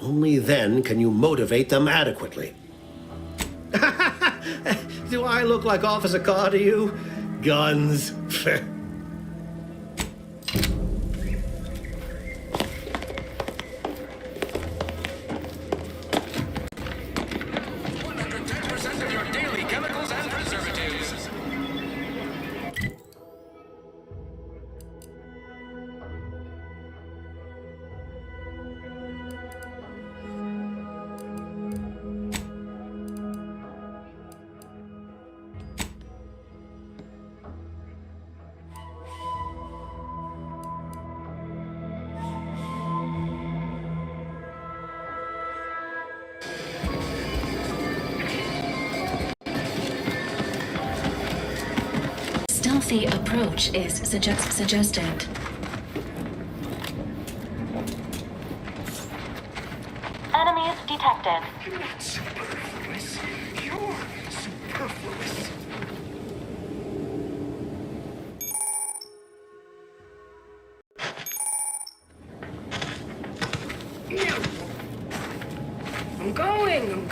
Only then can you motivate them adequately. Do I look like Officer Carr to you? Guns. Stealthy approach is suggested. Enemies detected. You're not superfluous. You're superfluous. I'm going.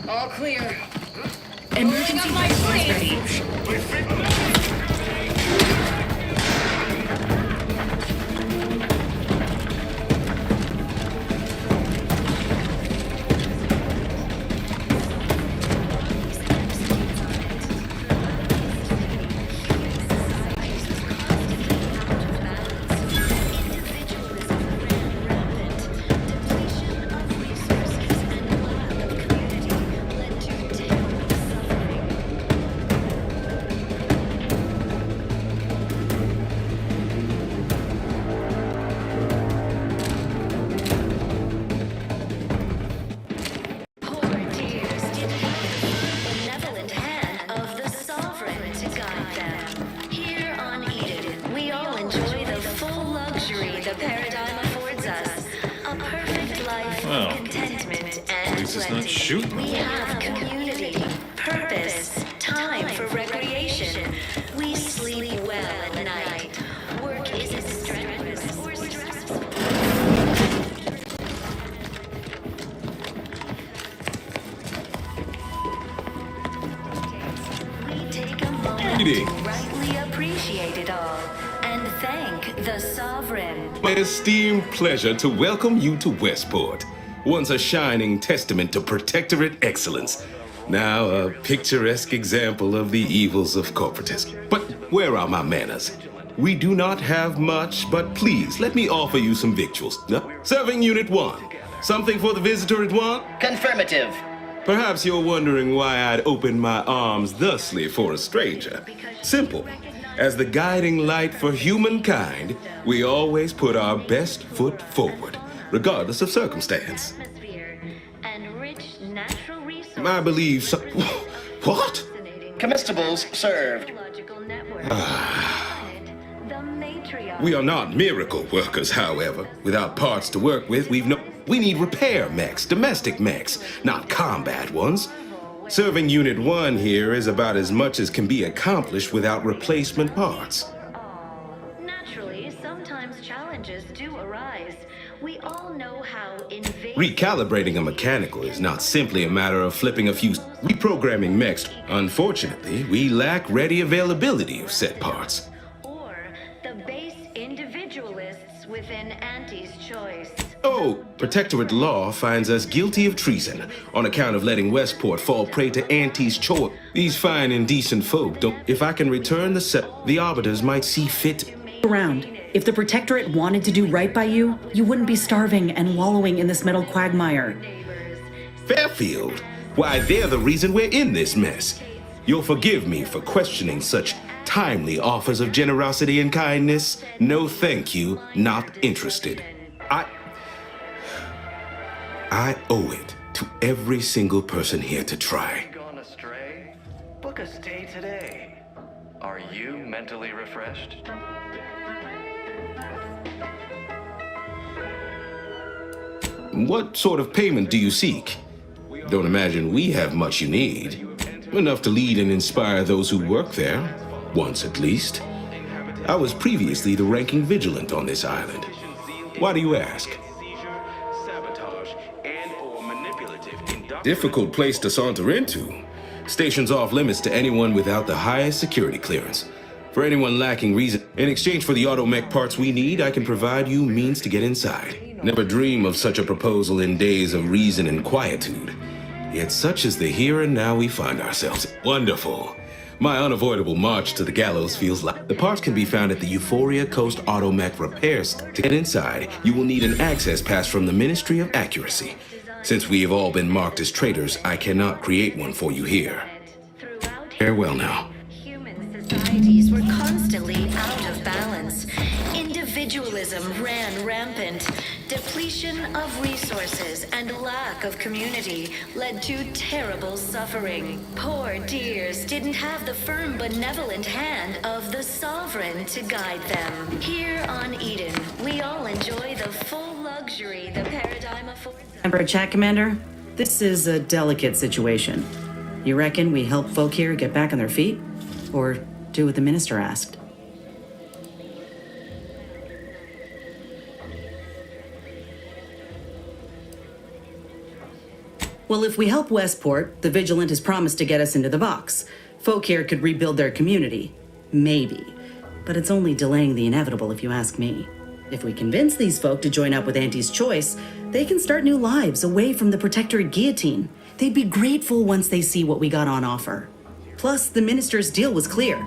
All clear. Emergency response ready. shoot. We have community, purpose, time for recreation. We sleep well at night. Work isn't strenuous or stressful. We take a moment to rightly appreciate it all and thank the Sovereign. My esteemed pleasure to welcome you to Westport, once a shining testament to Protectorate excellence, now a picturesque example of the evils of corporatism. But where are my manners? We do not have much, but please let me offer you some victuals. Serving Unit 1. Something for the visitor at 1? Confirmative. Perhaps you're wondering why I'd open my arms thusly for a stranger. Simple. As the guiding light for humankind, we always put our best foot forward, regardless of circumstance. I believe so. What? Comestibles served. We are not miracle workers, however. Without parts to work with, we need repair mechs, domestic mechs, not combat ones. Serving Unit 1 here is about as much as can be accomplished without replacement parts. Naturally, sometimes challenges do arise. We all know how invasive... Recalibrating a mechanical is not simply a matter of flipping a few... Reprogramming mechs. Unfortunately, we lack ready availability of said parts. Or the base individualists within Auntie's choice. Oh, Protectorate law finds us guilty of treason on account of letting Westport fall prey to Auntie's choice. These fine and decent folk don't... If I can return the arbiters might see fit... Around. If the Protectorate wanted to do right by you, you wouldn't be starving and wallowing in this metal quagmire. Fairfield? Why, they're the reason we're in this mess. You'll forgive me for questioning such timely offers of generosity and kindness. No thank you, not interested. I owe it to every single person here to try. Gone astray? Book a stay today. Are you mentally refreshed? What sort of payment do you seek? Don't imagine we have much you need. Enough to lead and inspire those who work there, once at least. I was previously the ranking vigilant on this island. Why do you ask? Difficult place to saunter into. Station's off limits to anyone without the highest security clearance. For anyone lacking reason, in exchange for the automech parts we need, I can provide you means to get inside. Never dream of such a proposal in days of reason and quietude. Yet such is the here and now we find ourselves. Wonderful. My unavoidable march to the gallows feels like... The parts can be found at the Euphoria Coast Automech Repair St. To get inside, you will need an access pass from the Ministry of Accuracy. Since we have all been marked as traitors, I cannot create one for you here. Farewell now. Human societies were constantly out of balance. Individualism ran rampant. Depletion of resources and lack of community led to terrible suffering. Poor dears didn't have the firm, benevolent hand of the Sovereign to guide them. Here on Eden, we all enjoy the full luxury the paradigm affords. Remember a chat, Commander? This is a delicate situation. You reckon we help folk here get back on their feet? Or do what the Minister asked? Well, if we help Westport, the Vigilant has promised to get us into the box. Folk here could rebuild their community. Maybe. But it's only delaying the inevitable, if you ask me. If we convince these folk to join up with Auntie's choice, they can start new lives away from the Protectorate guillotine. They'd be grateful once they see what we got on offer. Plus, the Minister's deal was clear.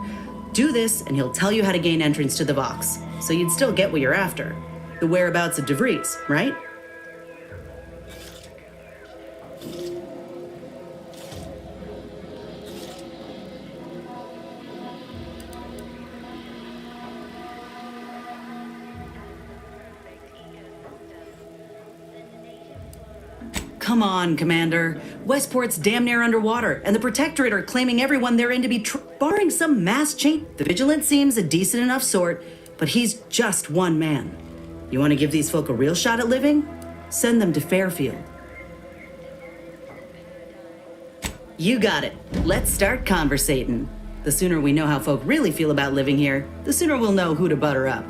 Do this, and he'll tell you how to gain entrance to the box. So you'd still get what you're after. The whereabouts of DeVries, right? Come on, Commander. Westport's damn near underwater, and the Protectorate are claiming everyone they're in to be barring some mass change. The Vigilant seems a decent enough sort, but he's just one man. You want to give these folk a real shot at living? Send them to Fairfield. You got it. Let's start conversating. The sooner we know how folk really feel about living here, the sooner we'll know who to butter up.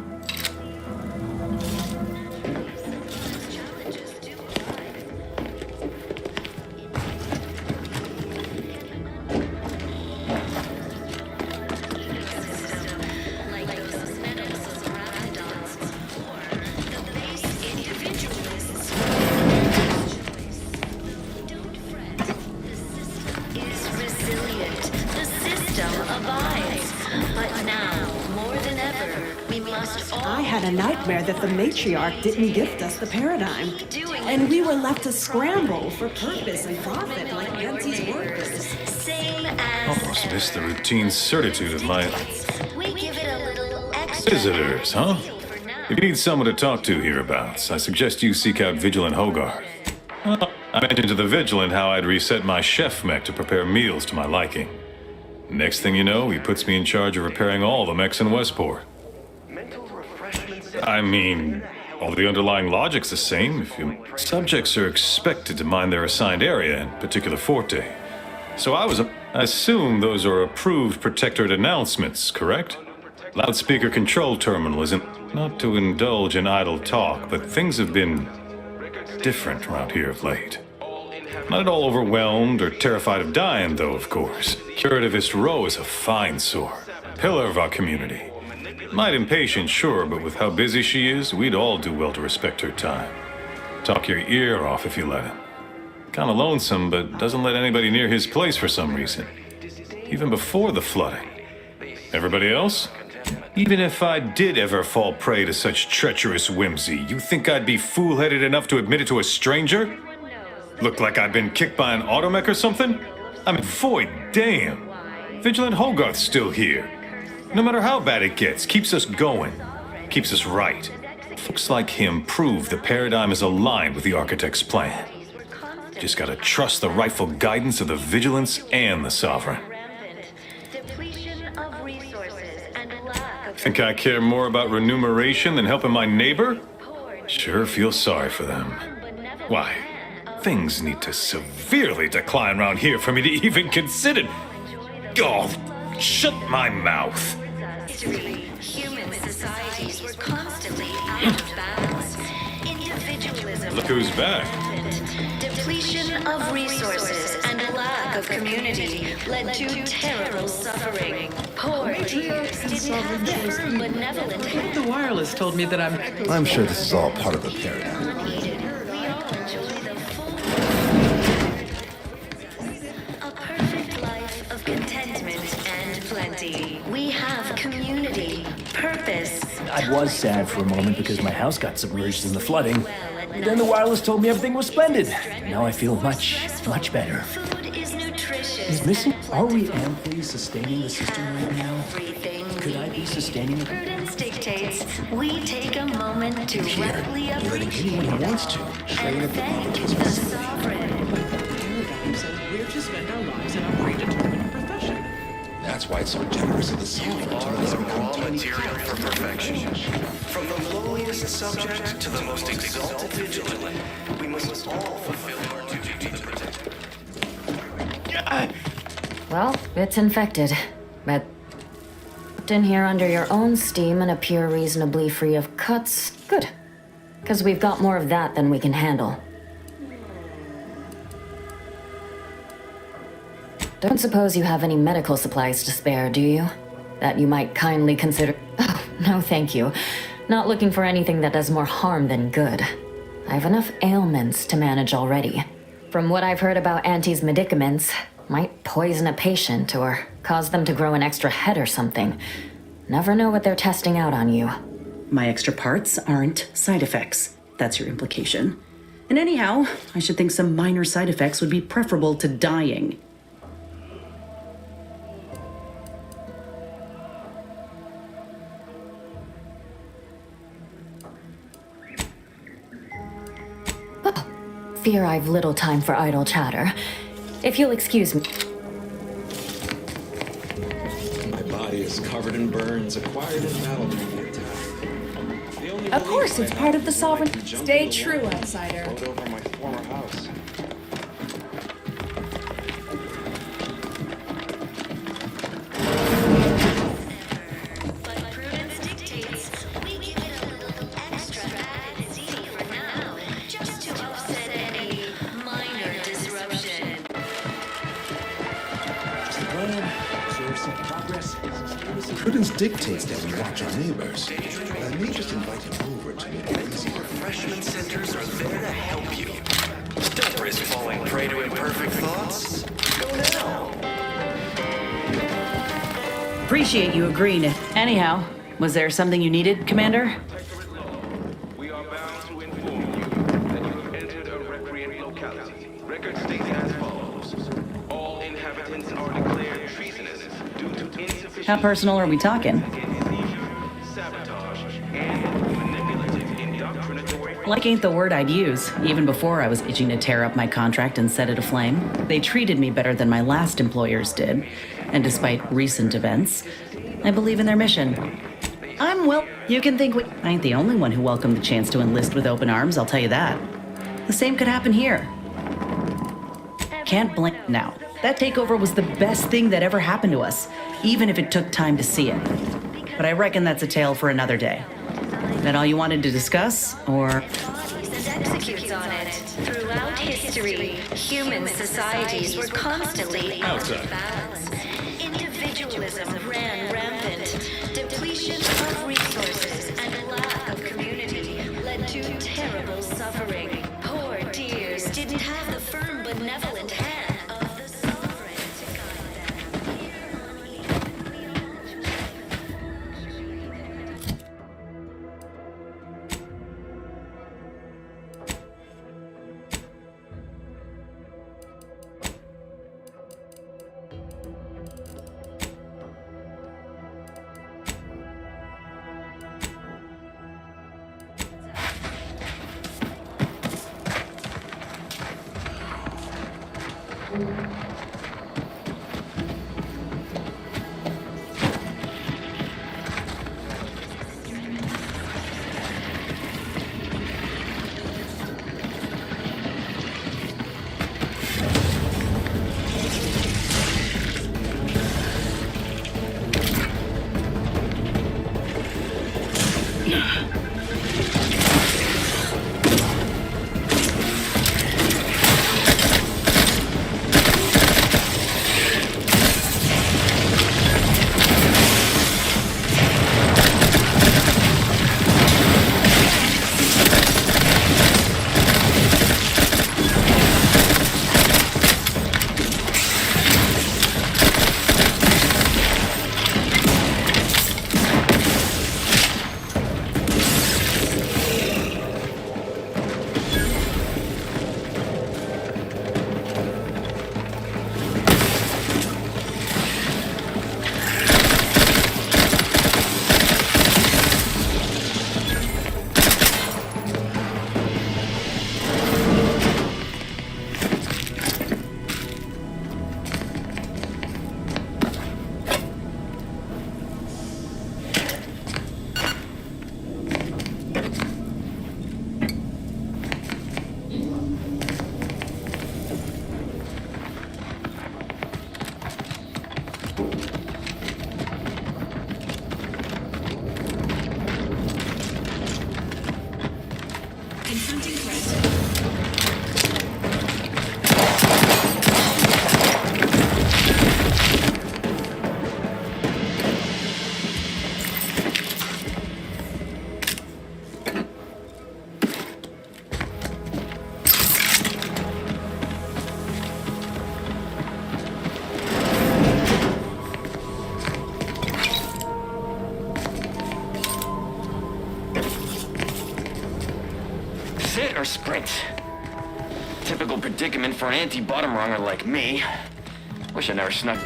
I had a nightmare that the matriarch didn't gift us the paradigm, and we were left to scramble for purpose and profit like Nancy's workers. Almost missed the routine certitude of my visitors, huh? If you need someone to talk to hereabouts, I suggest you seek out Vigilant Hogarth. I mentioned to the Vigilant how I'd reset my chef mech to prepare meals to my liking. Next thing you know, he puts me in charge of repairing all the mechs in Westport. I mean, all the underlying logic's the same. Subjects are expected to mind their assigned area, in particular forte. So I assume those are approved Protectorate announcements, correct? Loudspeaker control terminal isn't, not to indulge in idle talk, but things have been different around here of late. Not at all overwhelmed or terrified of dying, though, of course. Curativist Row is a fine sort, pillar of our community. Might impatient, sure, but with how busy she is, we'd all do well to respect her time. Talk your ear off if you let him. Kinda lonesome, but doesn't let anybody near his place for some reason. Even before the flooding. Everybody else? Even if I did ever fall prey to such treacherous whimsy, you think I'd be fool-headed enough to admit it to a stranger? Look like I've been kicked by an automech or something? I mean, void damn. Vigilant Hogarth's still here. No matter how bad it gets, keeps us going. Keeps us right. Folks like him prove the paradigm is aligned with the Architect's plan. Just gotta trust the rightful guidance of the Vigilance and the Sovereign. Think I care more about remuneration than helping my neighbor? Sure feel sorry for them. Why, things need to severely decline around here for me to even consider. Oh, shut my mouth. Human societies were constantly out of balance. Individualism. Look who's back. Depletion of resources and lack of community led to terrible suffering. Poor leaders didn't have the firm benevolent hand. The wireless told me that I'm sure this is all part of the paradigm. A perfect life of contentment and plenty. We have community, purpose. I was sad for a moment because my house got submerged in the flooding. But then the wireless told me everything was splendid. Now I feel much, much better. Food is nutritious. Is missing? Are we amply sustaining the system right now? Could I be sustaining it? Prudence dictates we take a moment to rapidly appreciate Anyone who wants to. and thank the sovereign. paradigm says we're to spend our lives in a predetermined profession. That's why it's so generous of the Sovereign to let us Raw become material for perfection. From the lowliest subject to the most exalted vigilant, we must all fulfill our duty to the Protector. Well, it's infected, but in here under your own steam and appear reasonably free of cuts. Good, because we've got more of that than we can handle. Don't suppose you have any medical supplies to spare, do you? That you might kindly consider... Oh, no thank you. Not looking for anything that does more harm than good. I have enough ailments to manage already. From what I've heard about Auntie's medicaments, might poison a patient or cause them to grow an extra head or something. Never know what they're testing out on you. My extra parts aren't side effects. That's your implication. And anyhow, I should think some minor side effects would be preferable to dying. Fear I've little time for idle chatter. If you'll excuse me. My body is covered in burns acquired in battle during the attack. Of course, it's part of the sovereign. Stay true, outsider. Over my former house. Prudence dictates that we watch our neighbors. But I may just invite him over to make it easier. Refreshment centers are there to help you. Don't risk falling prey to imperfect thoughts. Go now. Appreciate you agreeing. Anyhow, was there something you needed, Commander? We are bound to inform you that you have entered a recreant locality. Record states as follows. All inhabitants are declared treasonous due to insufficient... How personal are we talking? Sabotage and manipulative indoctrinatory... Like ain't the word I'd use, even before I was itching to tear up my contract and set it aflame. They treated me better than my last employers did, and despite recent events, I believe in their mission. You can think I ain't the only one who welcomed the chance to enlist with open arms, I'll tell you that. The same could happen here. Can't blame now. That takeover was the best thing that ever happened to us, even if it took time to see it. But I reckon that's a tale for another day. That all you wanted to discuss, or... Executes on it. Throughout history, human societies were constantly out of balance. Individualism ran rampant. Depletion of resources and lack of community led to terrible suffering. Poor dears didn't have the firm, benevolent hand of the sovereign to guide Sit or sprint? Typical predicament for an anti-bottom runger like me. Wish I never snuck.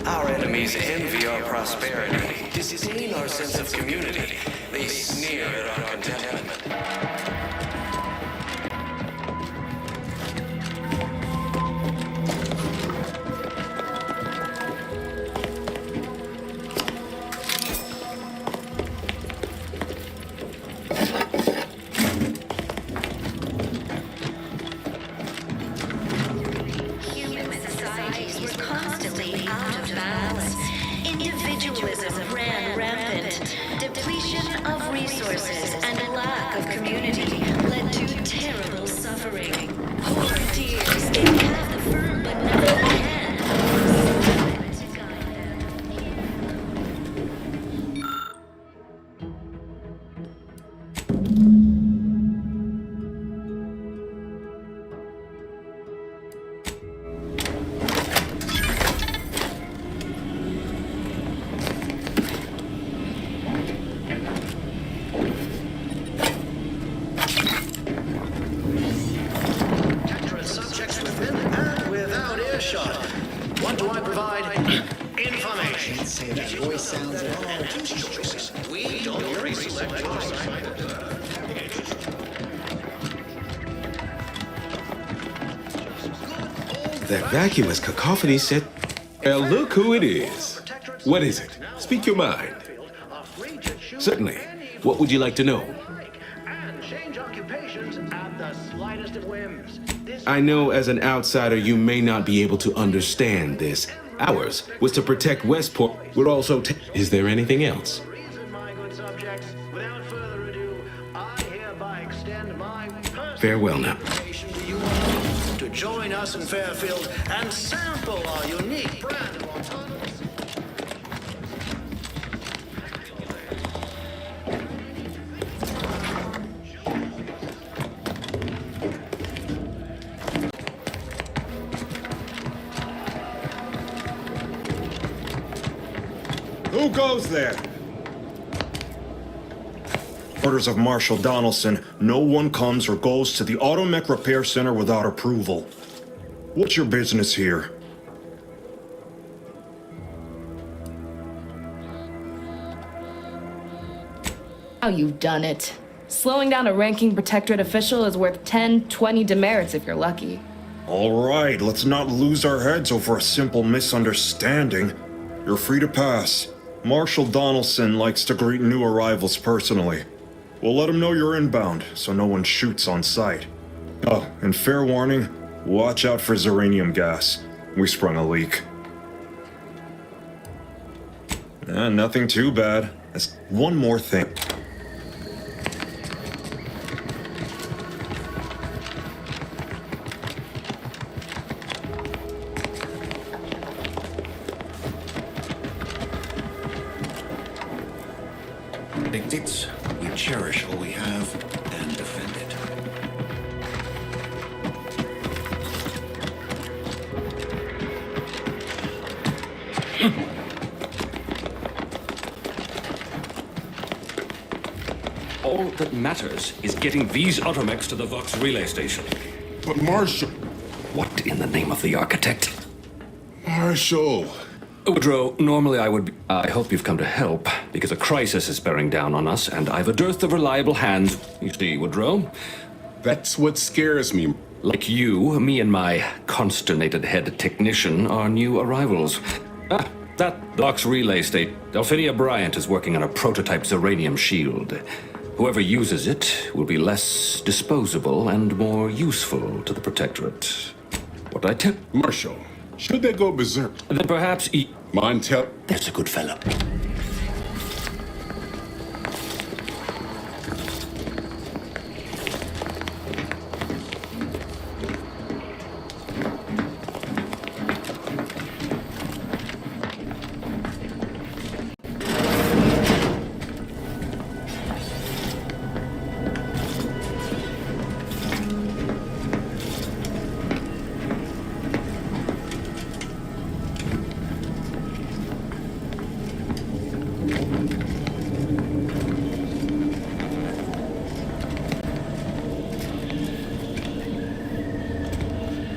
Our enemies envy our prosperity, disdain our sense of community. They sneer at our contentment. provide information. Can't say that voice sounds at all like his choices. We don't pre-select your assignment. That vacuous cacophony said, well, look who it is. What is it? Speak your mind. Certainly. What would you like to know? I know as an outsider you may not be able to understand this. Ours was to protect Westport. We're also is there anything else? Farewell now. To join us in Fairfield and sample our unique brand of autonomous. Who goes there? Orders of Marshal Donaldson, no one comes or goes to the Automech Repair Center without approval. What's your business here? Oh, you've done it. Slowing down a ranking protectorate official is worth 10, 20 demerits if you're lucky. All right, let's not lose our heads over a simple misunderstanding. You're free to pass. Marshal Donaldson likes to greet new arrivals personally. We'll let him know you're inbound, so no one shoots on sight. Oh, and fair warning, watch out for uranium gas. We sprung a leak. Nothing too bad. There's one more thing. Dictates, we cherish all we have and defend it. All that matters is getting these automechs to the Vox relay station. But Marshal... What in the name of the architect? Marshal... Woodrow, normally I hope you've come to help, because a crisis is bearing down on us, and I've a dearth of reliable hands. You see, Woodrow? That's what scares me. Like you, me and my consternated head technician are new arrivals. That Vox relay state, Delphinia Bryant is working on a prototype Zeranium shield. Whoever uses it will be less disposable and more useful to the Protectorate. What I tell... Marshal, should they go berserk? Then perhaps... Montel... There's a good fellow.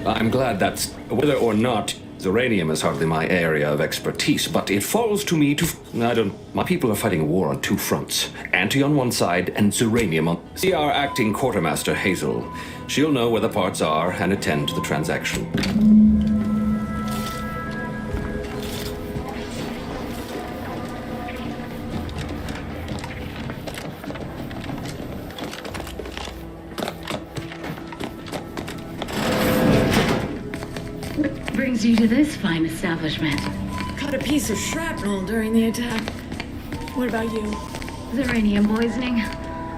I'm glad that's... Whether or not Zeranium is hardly my area of expertise, but it falls to me to... My people are fighting a war on two fronts. Anti on one side and Zeranium on... See our acting quartermaster, Hazel. She'll know where the parts are and attend to the transaction. Brings you to this fine establishment. Caught a piece of shrapnel during the attack. What about you? Uranium poisoning.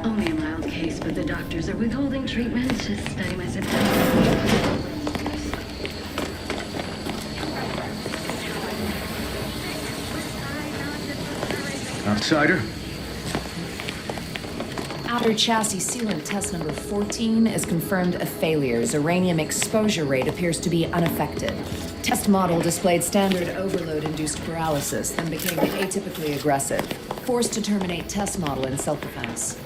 Only a mild case, but the doctors are withholding treatment to study my symptoms. Outsider? Outer chassis sealant test number 14 is confirmed a failure. Uranium exposure rate appears to be unaffected. Test model displayed standard overload-induced paralysis, then became atypically aggressive. Forced to terminate test model in self-defense.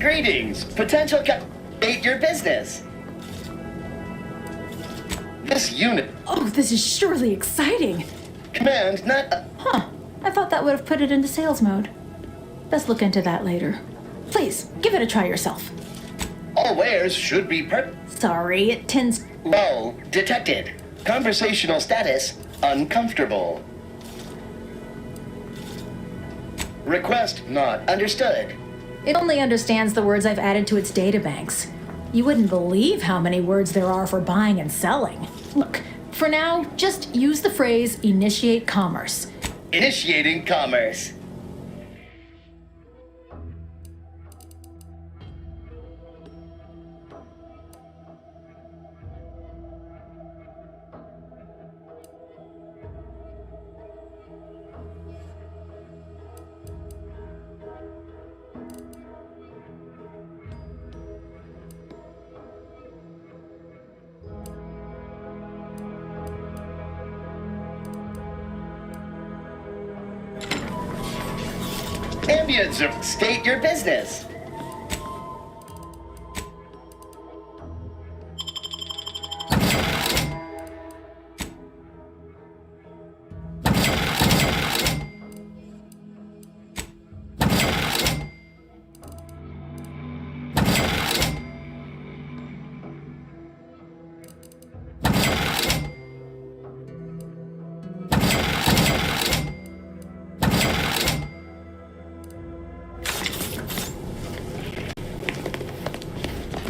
Greetings, potential state your business. This unit. Oh, this is surely exciting. Command not. Huh. I thought that would have put it into sales mode. Best look into that later. Please, give it a try yourself. All wares should be Sorry, it tends. Lull detected. Conversational status uncomfortable. Request not understood. It only understands the words I've added to its databanks. You wouldn't believe how many words there are for buying and selling. Look, for now, just use the phrase initiate commerce. Initiating commerce. Ambience, state your business.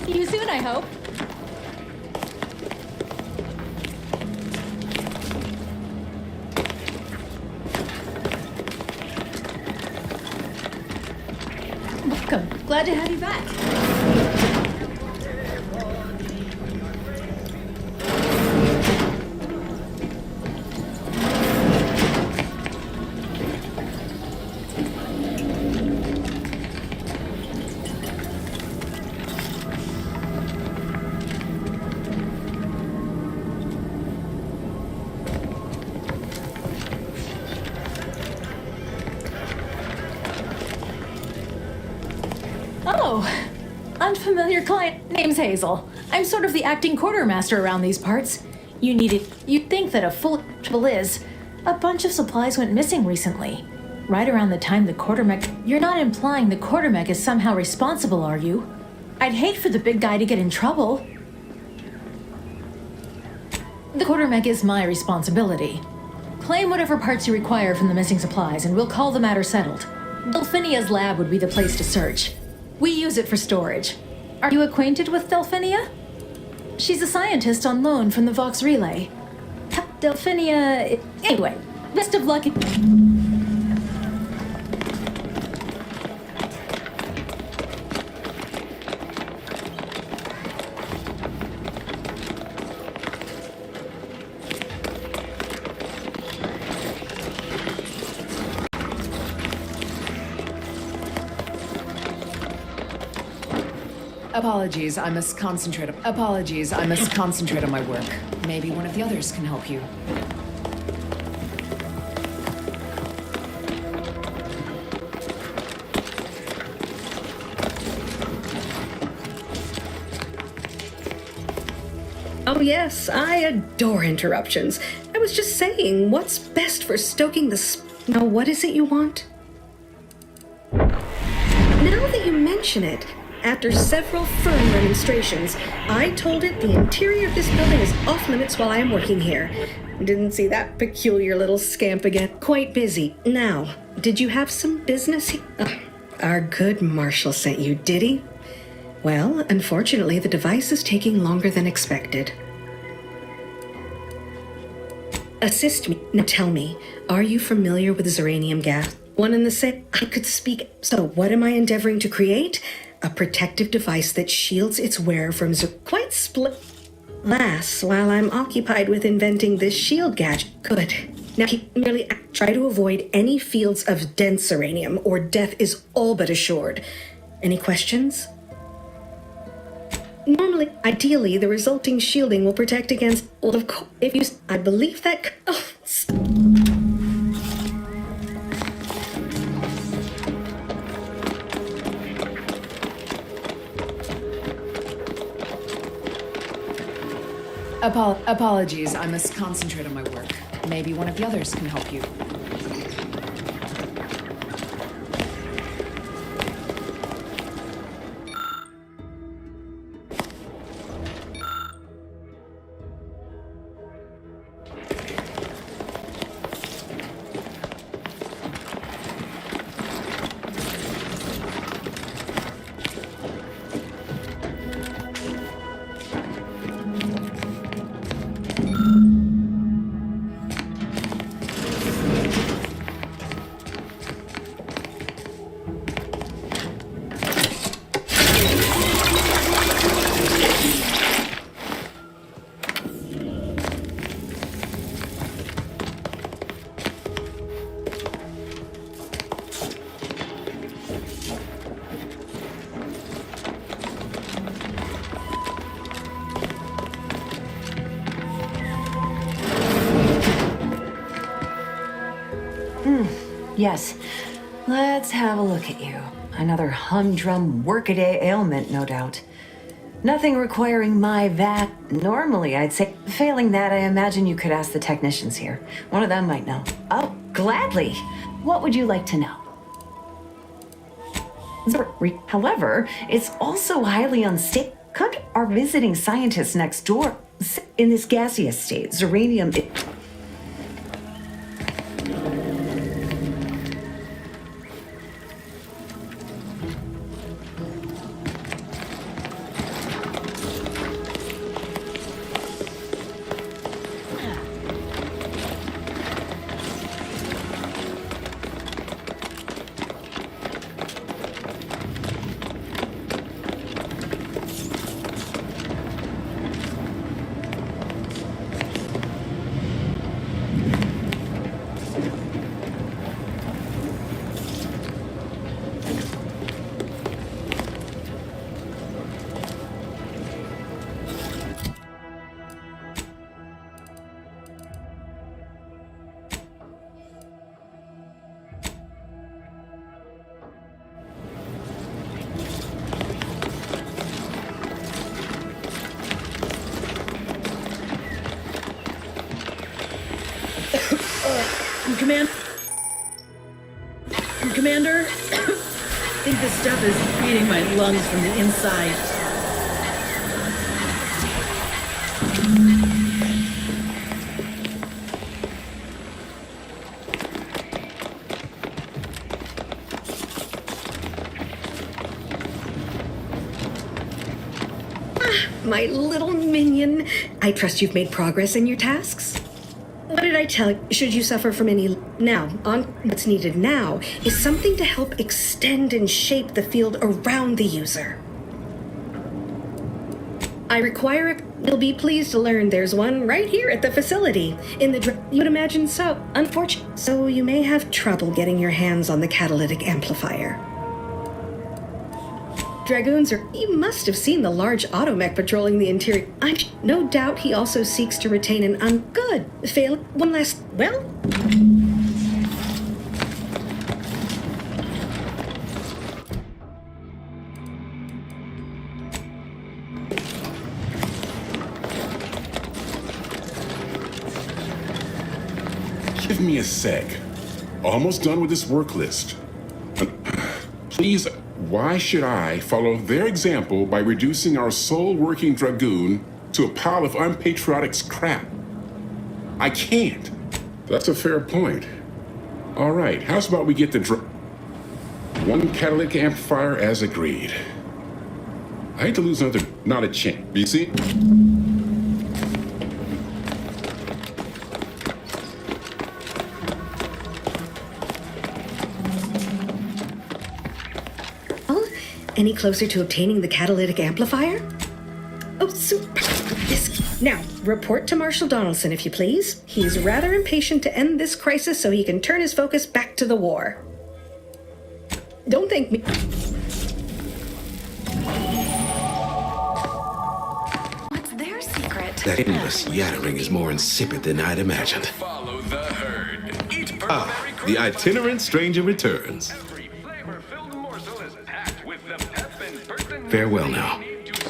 See you soon, I hope. Welcome. Glad to have you back. Oh, unfamiliar client. Name's Hazel. I'm sort of the acting quartermaster around these parts. You'd think that a full is. A bunch of supplies went missing recently. Right around the time the quartermech. You're not implying the quartermech is somehow responsible, are you? I'd hate for the big guy to get in trouble. The quartermech is my responsibility. Claim whatever parts you require from the missing supplies, and we'll call the matter settled. Delphinia's lab would be the place to search. We use it for storage. Are you acquainted with Delphinia? She's a scientist on loan from the Vox Relay. Delphinia... Anyway, best of luck. Apologies, I must concentrate. Apologies, I must concentrate on my work. Maybe one of the others can help you. Oh yes, I adore interruptions. I was just saying, what's best for stoking the Now, what is it you want? Now that you mention it, after several firm remonstrations, I told it the interior of this building is off limits while I am working here. Didn't see that peculiar little scamp again. Quite busy. Now, did you have some business our good Marshall sent you, did he? Well, unfortunately, the device is taking longer than expected. Assist me. Now tell me, are you familiar with zirconium gas? One and the same? I could speak. So what am I endeavoring to create? A protective device that shields its wearer from quite split. Alas, while I'm occupied with inventing this shield gadget. Good. Now merely try to avoid any fields of dense uranium, or death is all but assured. Any questions? Normally, ideally, the resulting shielding will protect against. Well, of course, if you. I believe that. Oh. Apologies, I must concentrate on my work. Maybe one of the others can help you. Yes. Let's have a look at you. Another humdrum workaday ailment, no doubt. Nothing requiring my vac. Normally, I'd say. Failing that, I imagine you could ask the technicians here. One of them might know. Oh, gladly. What would you like to know? However, it's also highly unstable. Our visiting scientists next door. In this gaseous state, Zeranium. Commander, I think this stuff is eating my lungs from the inside. My little minion. I trust you've made progress in your tasks? What did I tell you? Should you suffer from any... Now, what's needed now is something to help extend and shape the field around the user. I require it. You'll be pleased to learn there's one right here at the facility. You'd imagine so. Unfortunately. So you may have trouble getting your hands on the catalytic amplifier. Dragoons are... You must have seen the large automech patrolling the interior. No doubt he also seeks to retain an good fail. One last... Well... Give me a sec. Almost done with this work list. Please, why should I follow their example by reducing our sole working Dragoon to a pile of unpatriotic scrap? I can't. That's a fair point. All right, how's about we get the one catalytic amplifier as agreed. I hate to lose another, not a chance. You see? Any closer to obtaining the catalytic amplifier? Oh, super. Now, report to Marshal Donaldson, if you please. He's rather impatient to end this crisis so he can turn his focus back to the war. Don't thank me. What's their secret? That endless yattering is more insipid than I'd imagined. Follow the herd. The itinerant stranger returns. Farewell now. Agents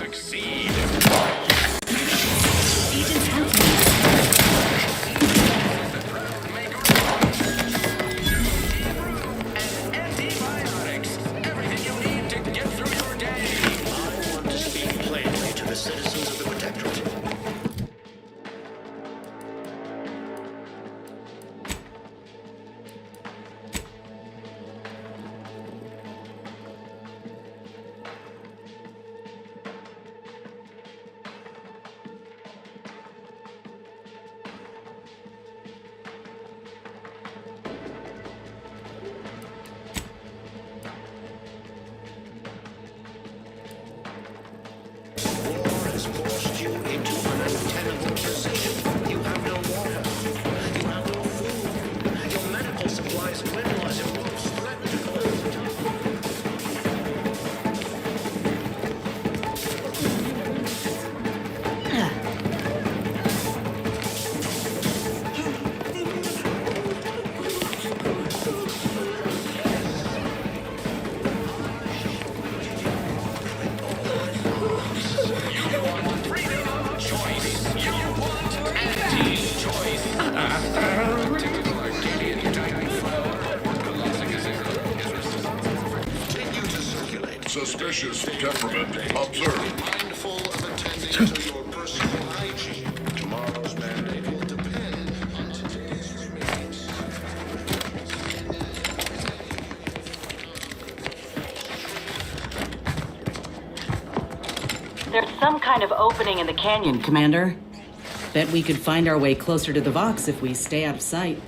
Suspicious temperament observed. Mindful of attending to your personal hygiene. Tomorrow's mandate will depend on today's remains. There's some kind of opening in the canyon, Commander. Bet we could find our way closer to the Vox if we stay out of sight.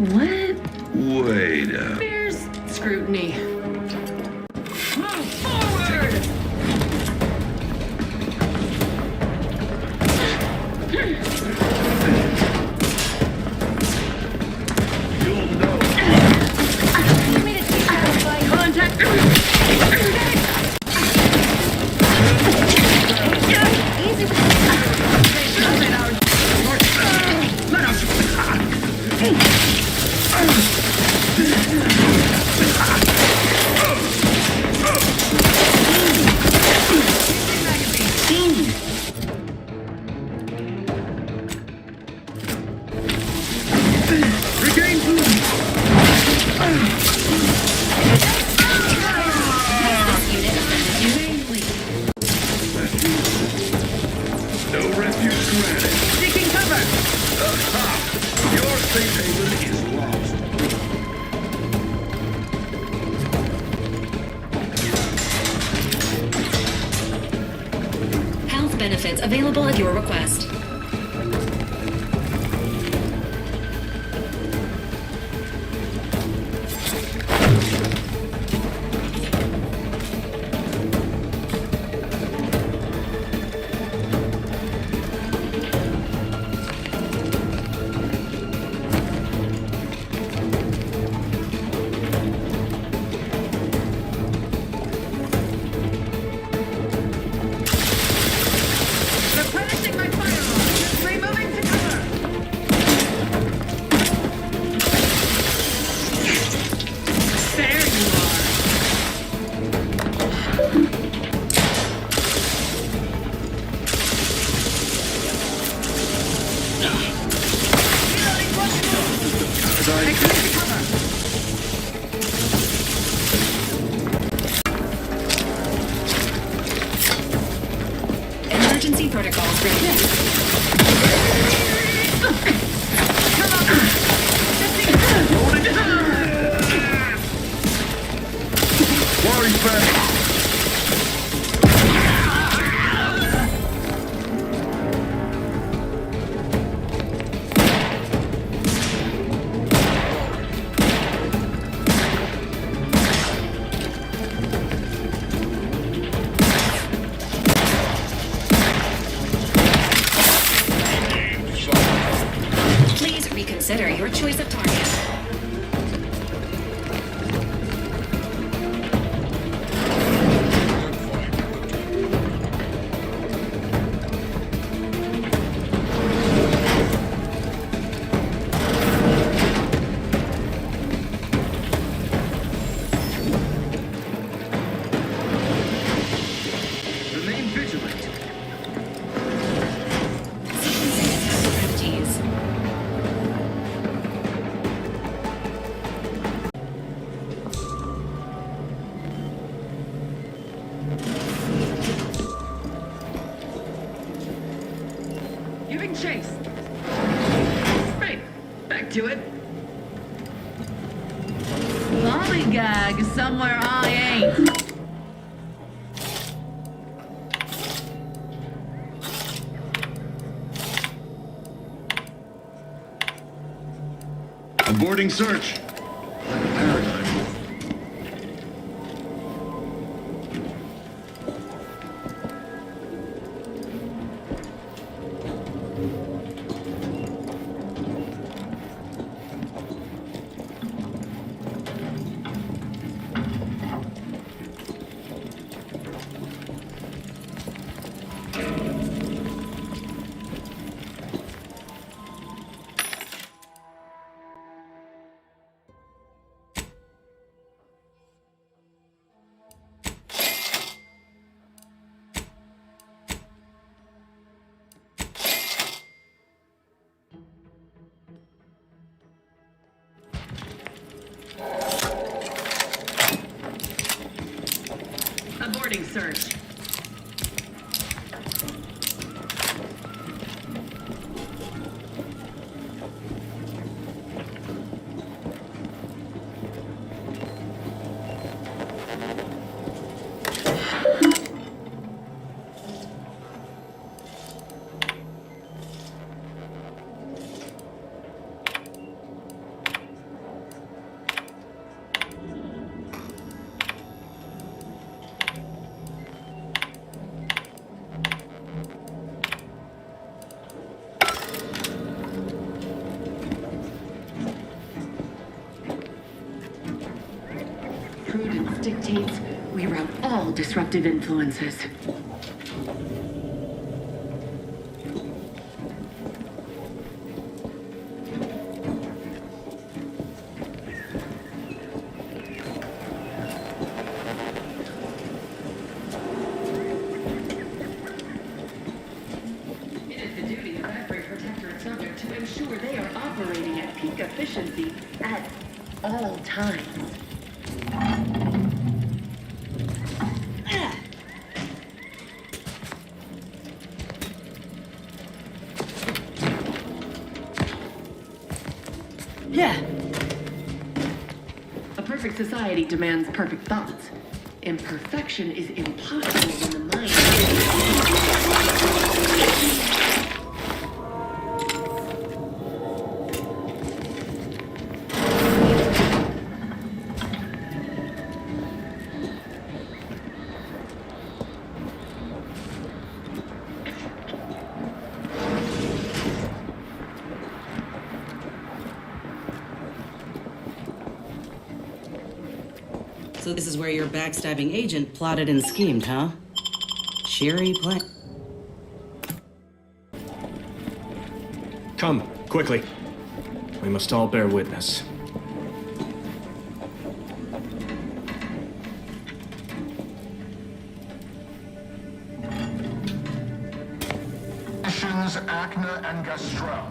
What? Wait a... There's scrutiny. Move forward! You'll know. Contact! Easy with let us. Regain food. No refuge granted. Seeking cover! Aha! Your safe haven is lost. Health benefits available at your request. protocols for this. Quarry's back. Please reconsider your choice of target. Remain vigilant. Strategies. Giving chase. Right, back to it. Lollygag somewhere I ain't. Aborting search. Paradigm. Aborting search. Prudence dictates we rout all disruptive influences. It is the duty of every protectorate subject to ensure they are operating at peak efficiency at all times. Yeah. A perfect society demands perfect thoughts. Imperfection is impossible when the mind So this is where your backstabbing agent plotted and schemed, huh? Cheery plan. Come, quickly. We must all bear witness. Acna and Gastrell.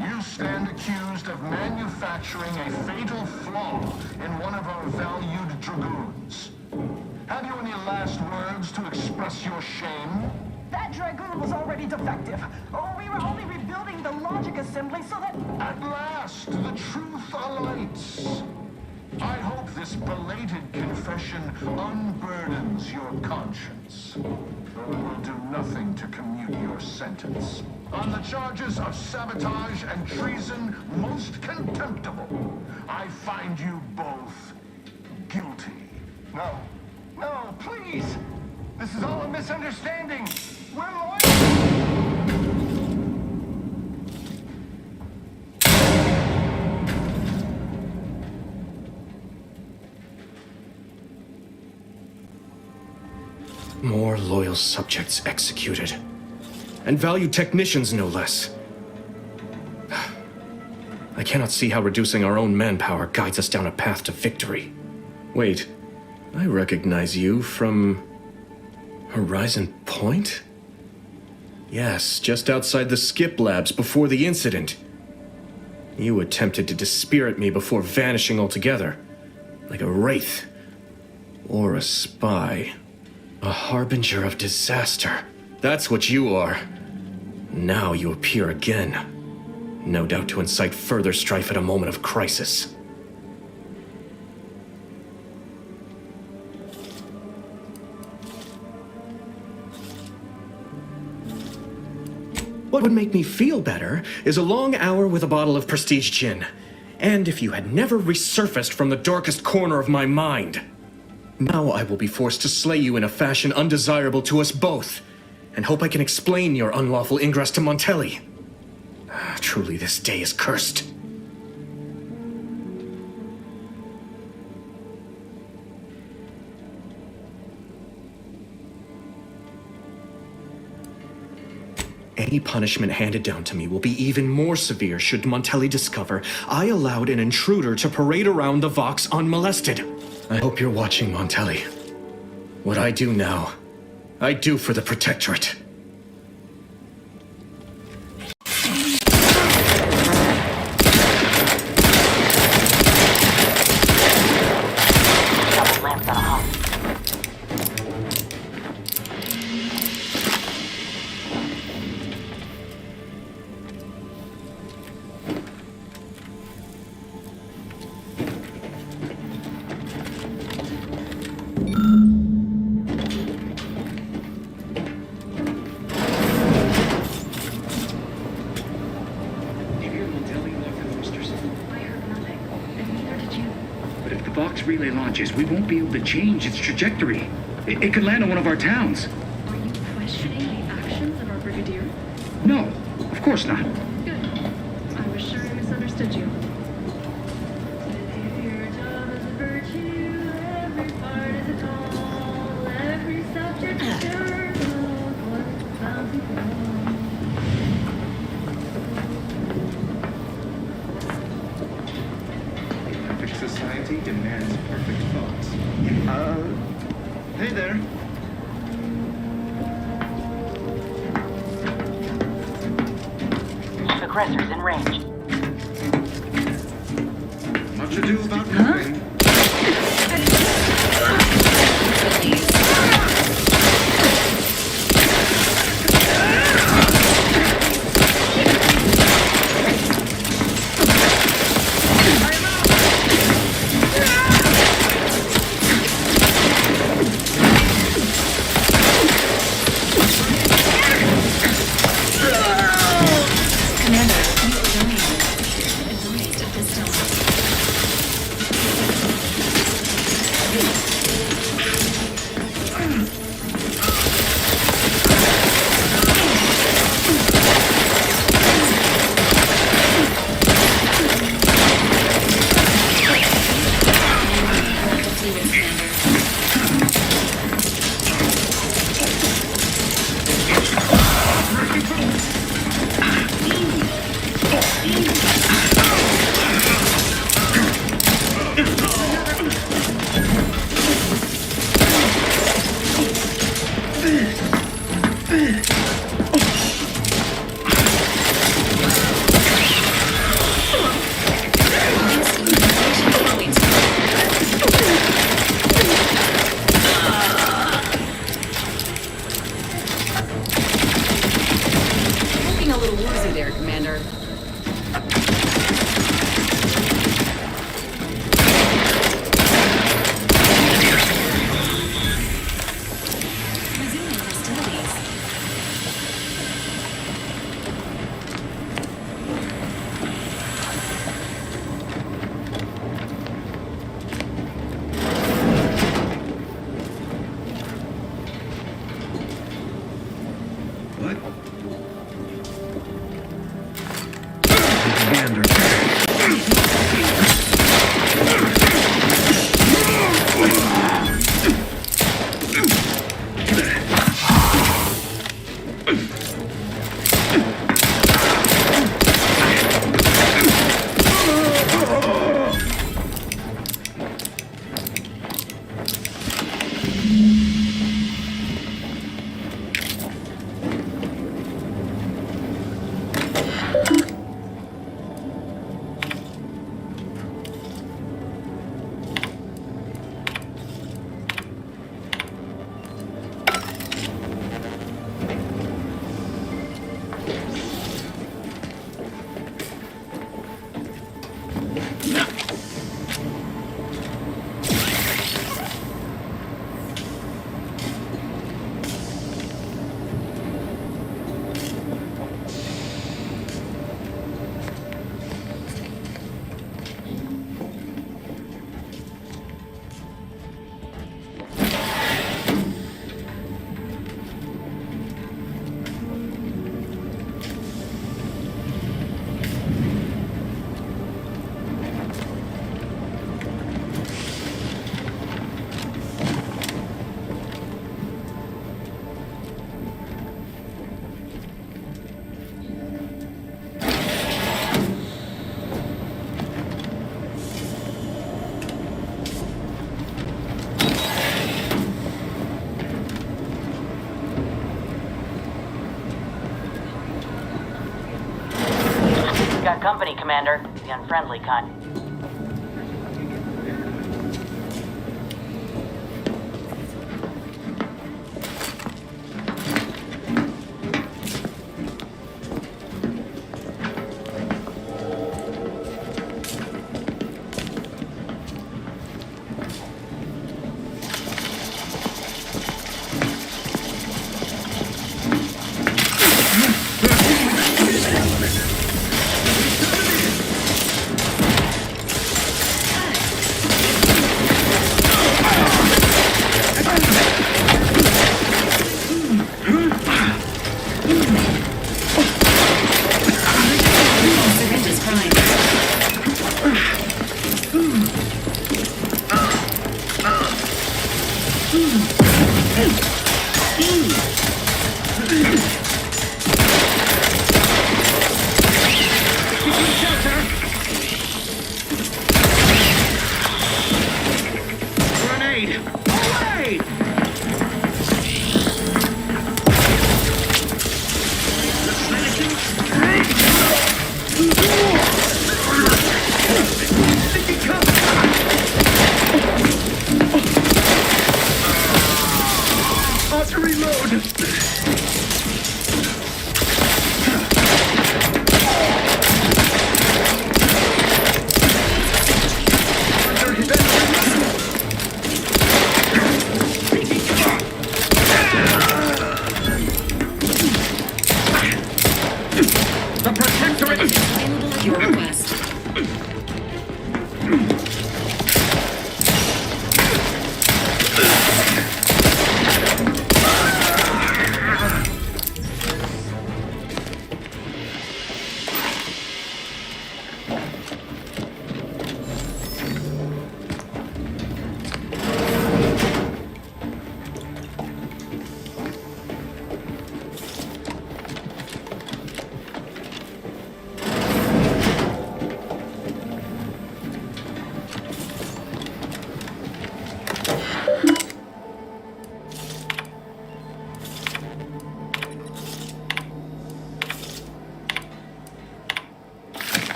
You stand accused of manufacturing a fatal flaw in one of our valued dragoons. Have you any last words to express your shame? That That Dragoon was already defective. Oh, we were only rebuilding the logic assembly so that... At last, the truth alights. I hope this belated confession unburdens your conscience, though it will do nothing to commute your sentence. On the charges of sabotage and treason, most contemptible, I find you both guilty. No, please! This is all a misunderstanding! We're lawyers! More loyal subjects executed. And valued technicians, no less. I cannot see how reducing our own manpower guides us down a path to victory. Wait, I recognize you from... Horizon Point? Yes, just outside the skip labs before the incident. You attempted to dispirit me before vanishing altogether. Like a wraith. Or a spy. A harbinger of disaster. That's what you are. Now you appear again. No doubt to incite further strife at a moment of crisis. What would make me feel better is a long hour with a bottle of prestige gin. And if you had never resurfaced from the darkest corner of my mind. Now I will be forced to slay you in a fashion undesirable to us both, and hope I can explain your unlawful ingress to Montelli. Truly, this day is cursed. Any punishment handed down to me will be even more severe should Montelli discover I allowed an intruder to parade around the Vox unmolested. I hope you're watching, Montelli. What I do now, I do for the Protectorate. Relay launches, we won't be able to change its trajectory. It could land on one of our towns. Are you questioning the actions of our brigadier? No, of course not. Good. I was sure I misunderstood you. Your job is a virtue, every part is a toll, every subject is terrible, bound to fall. Society demands perfect thoughts. Hey there. Aggressors in range. Much ado about nothing. got company, Commander. The unfriendly kind.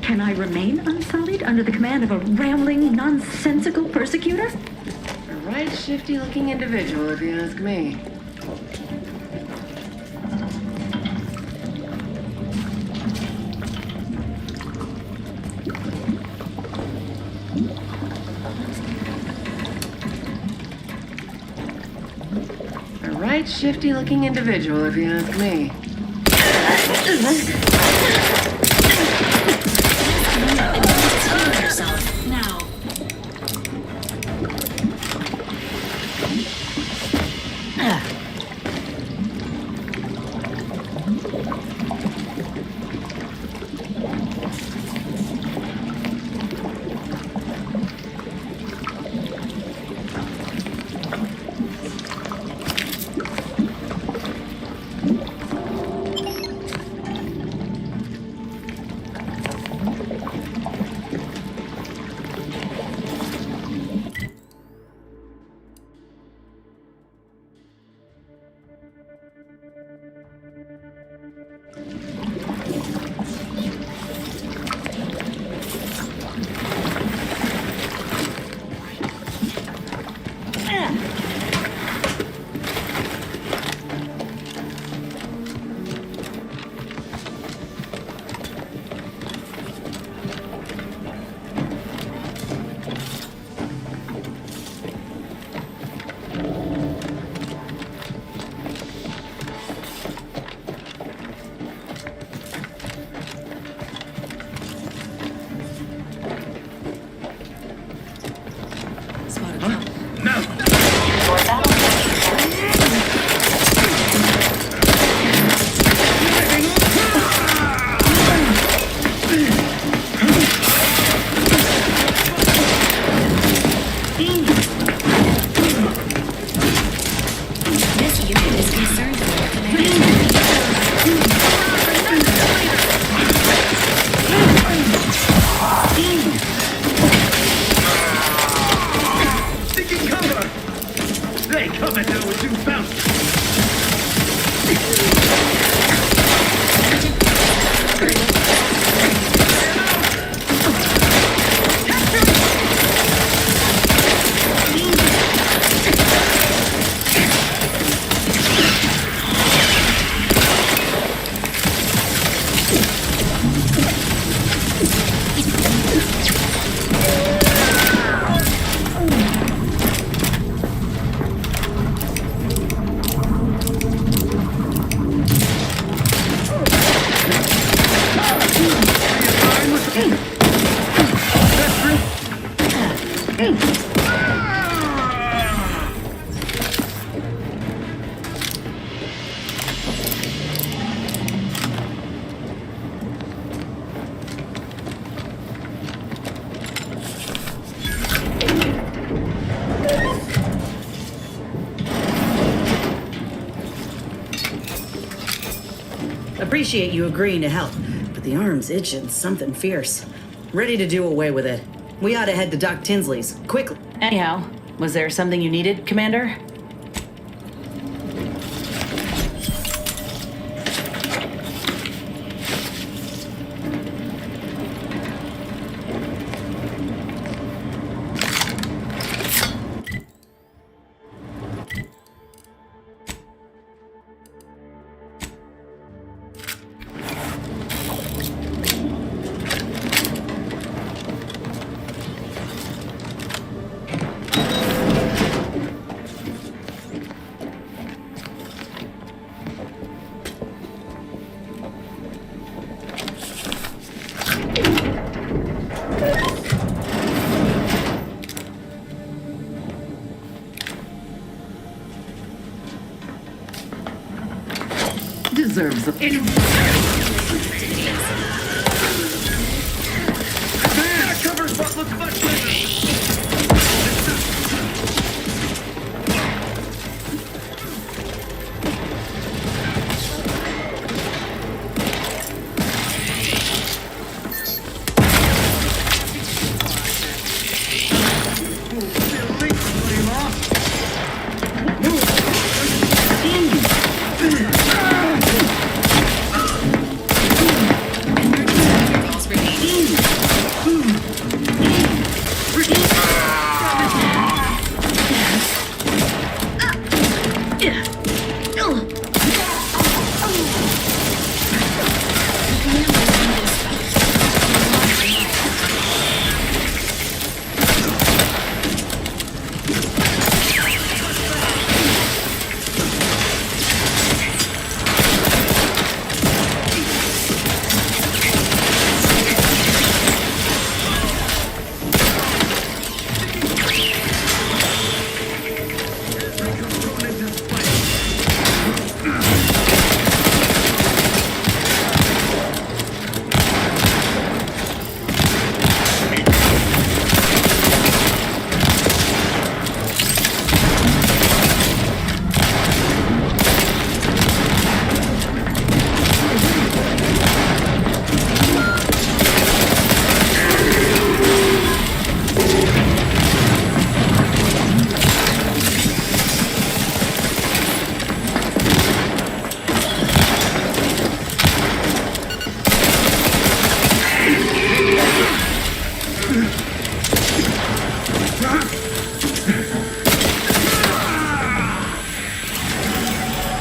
Can I remain unsullied under the command of a rambling, nonsensical persecutor? A right shifty-looking individual, if you ask me. A right shifty-looking individual, if you ask me. Yourself now. is concerned for the commander. Taking cover! Stay covered now with 2,000. Appreciate you agreeing to help, but the arm's itching something fierce. Ready to do away with it. We ought to head to Doc Tinsley's, quickly. Anyhow, was there something you needed, Commander? Deserves a... That covers what looks much better!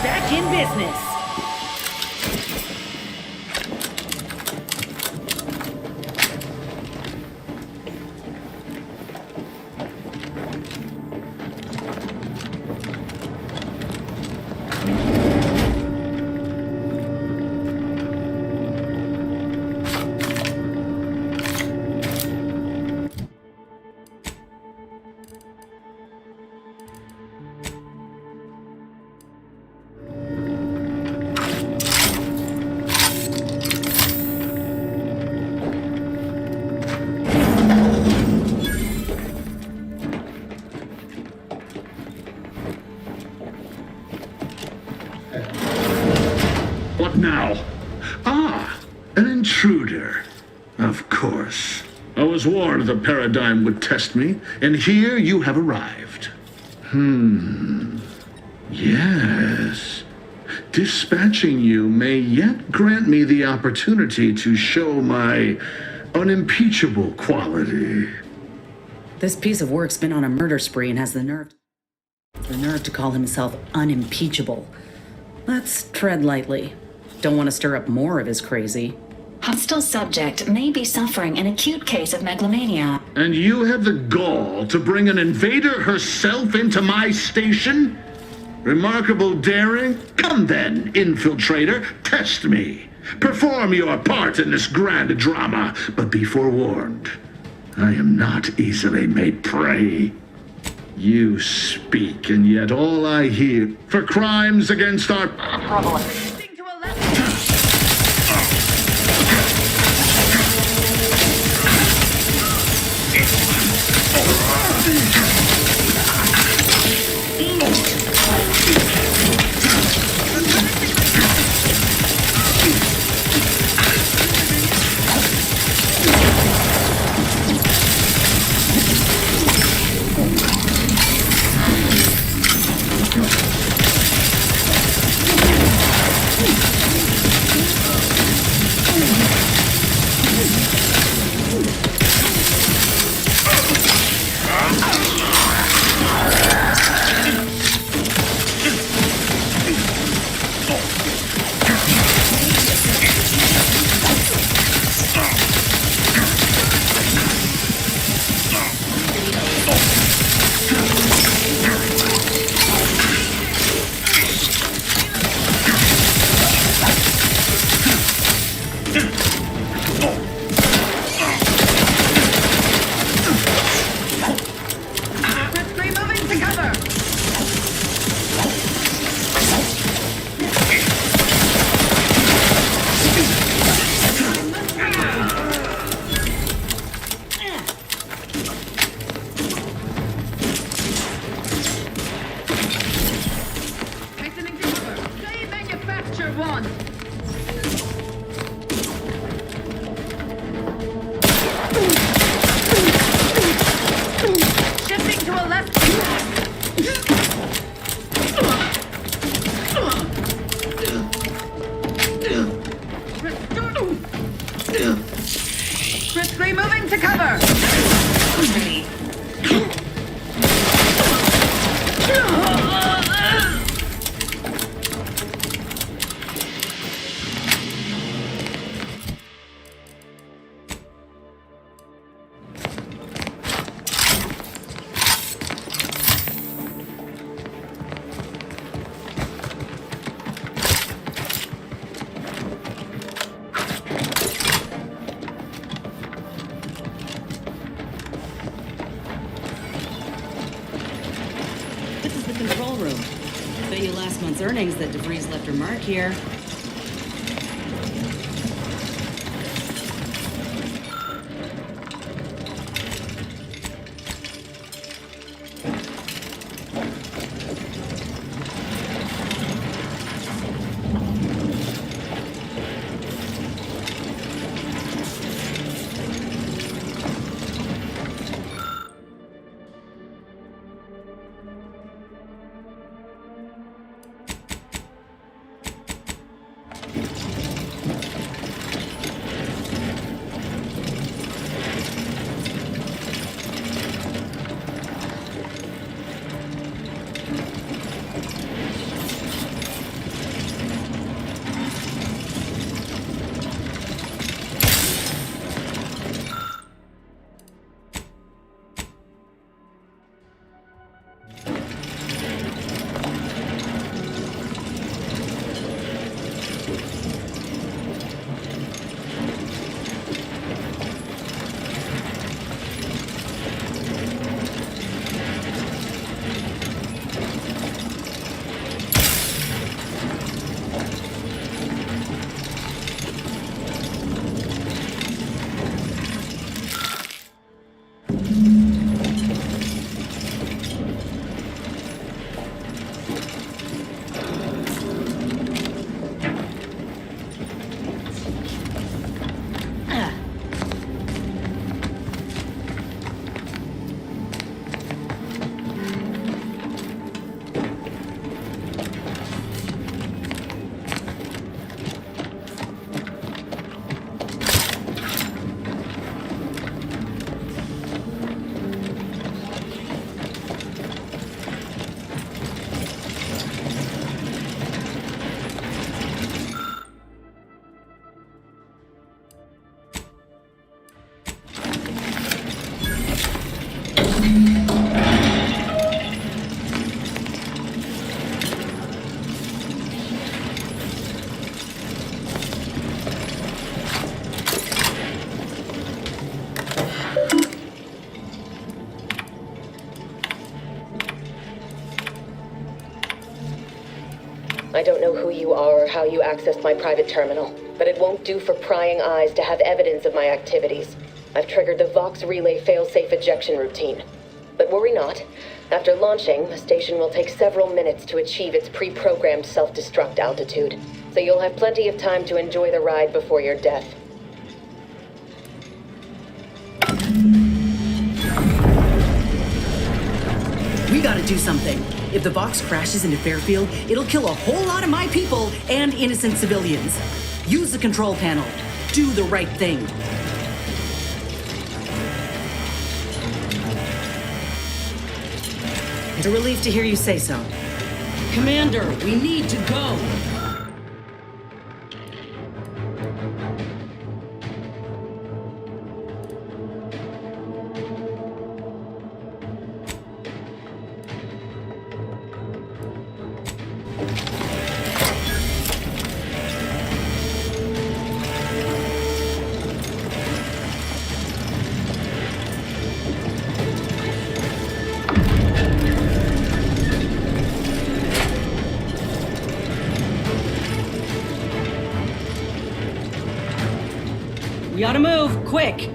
Back in business. What now? Ah, an intruder. Of course. I was warned the paradigm would test me, and here you have arrived. Yes. Dispatching you may yet grant me the opportunity to show my unimpeachable quality. This piece of work's been on a murder spree and has the nerve to call himself unimpeachable. Let's tread lightly. Don't want to stir up more of his crazy. Hostile subject may be suffering an acute case of megalomania. And you have the gall to bring an invader herself into my station? Remarkable daring? Come then, infiltrator, test me. Perform your part in this grand drama, but be forewarned. I am not easily made prey. You speak, and yet all I hear for crimes against our... Earnings that DeVries left her mark here. don't know who you are or how you accessed my private terminal, but it won't do for prying eyes to have evidence of my activities. I've triggered the Vox Relay failsafe ejection routine. But worry not. After launching, the station will take several minutes to achieve its pre-programmed self-destruct altitude, so you'll have plenty of time to enjoy the ride before your death. We gotta do something. If the Vox crashes into Fairfield, it'll kill a whole lot of my people and innocent civilians. Use the control panel. Do the right thing. It's a relief to hear you say so. Commander, we need to go. We gotta move, quick!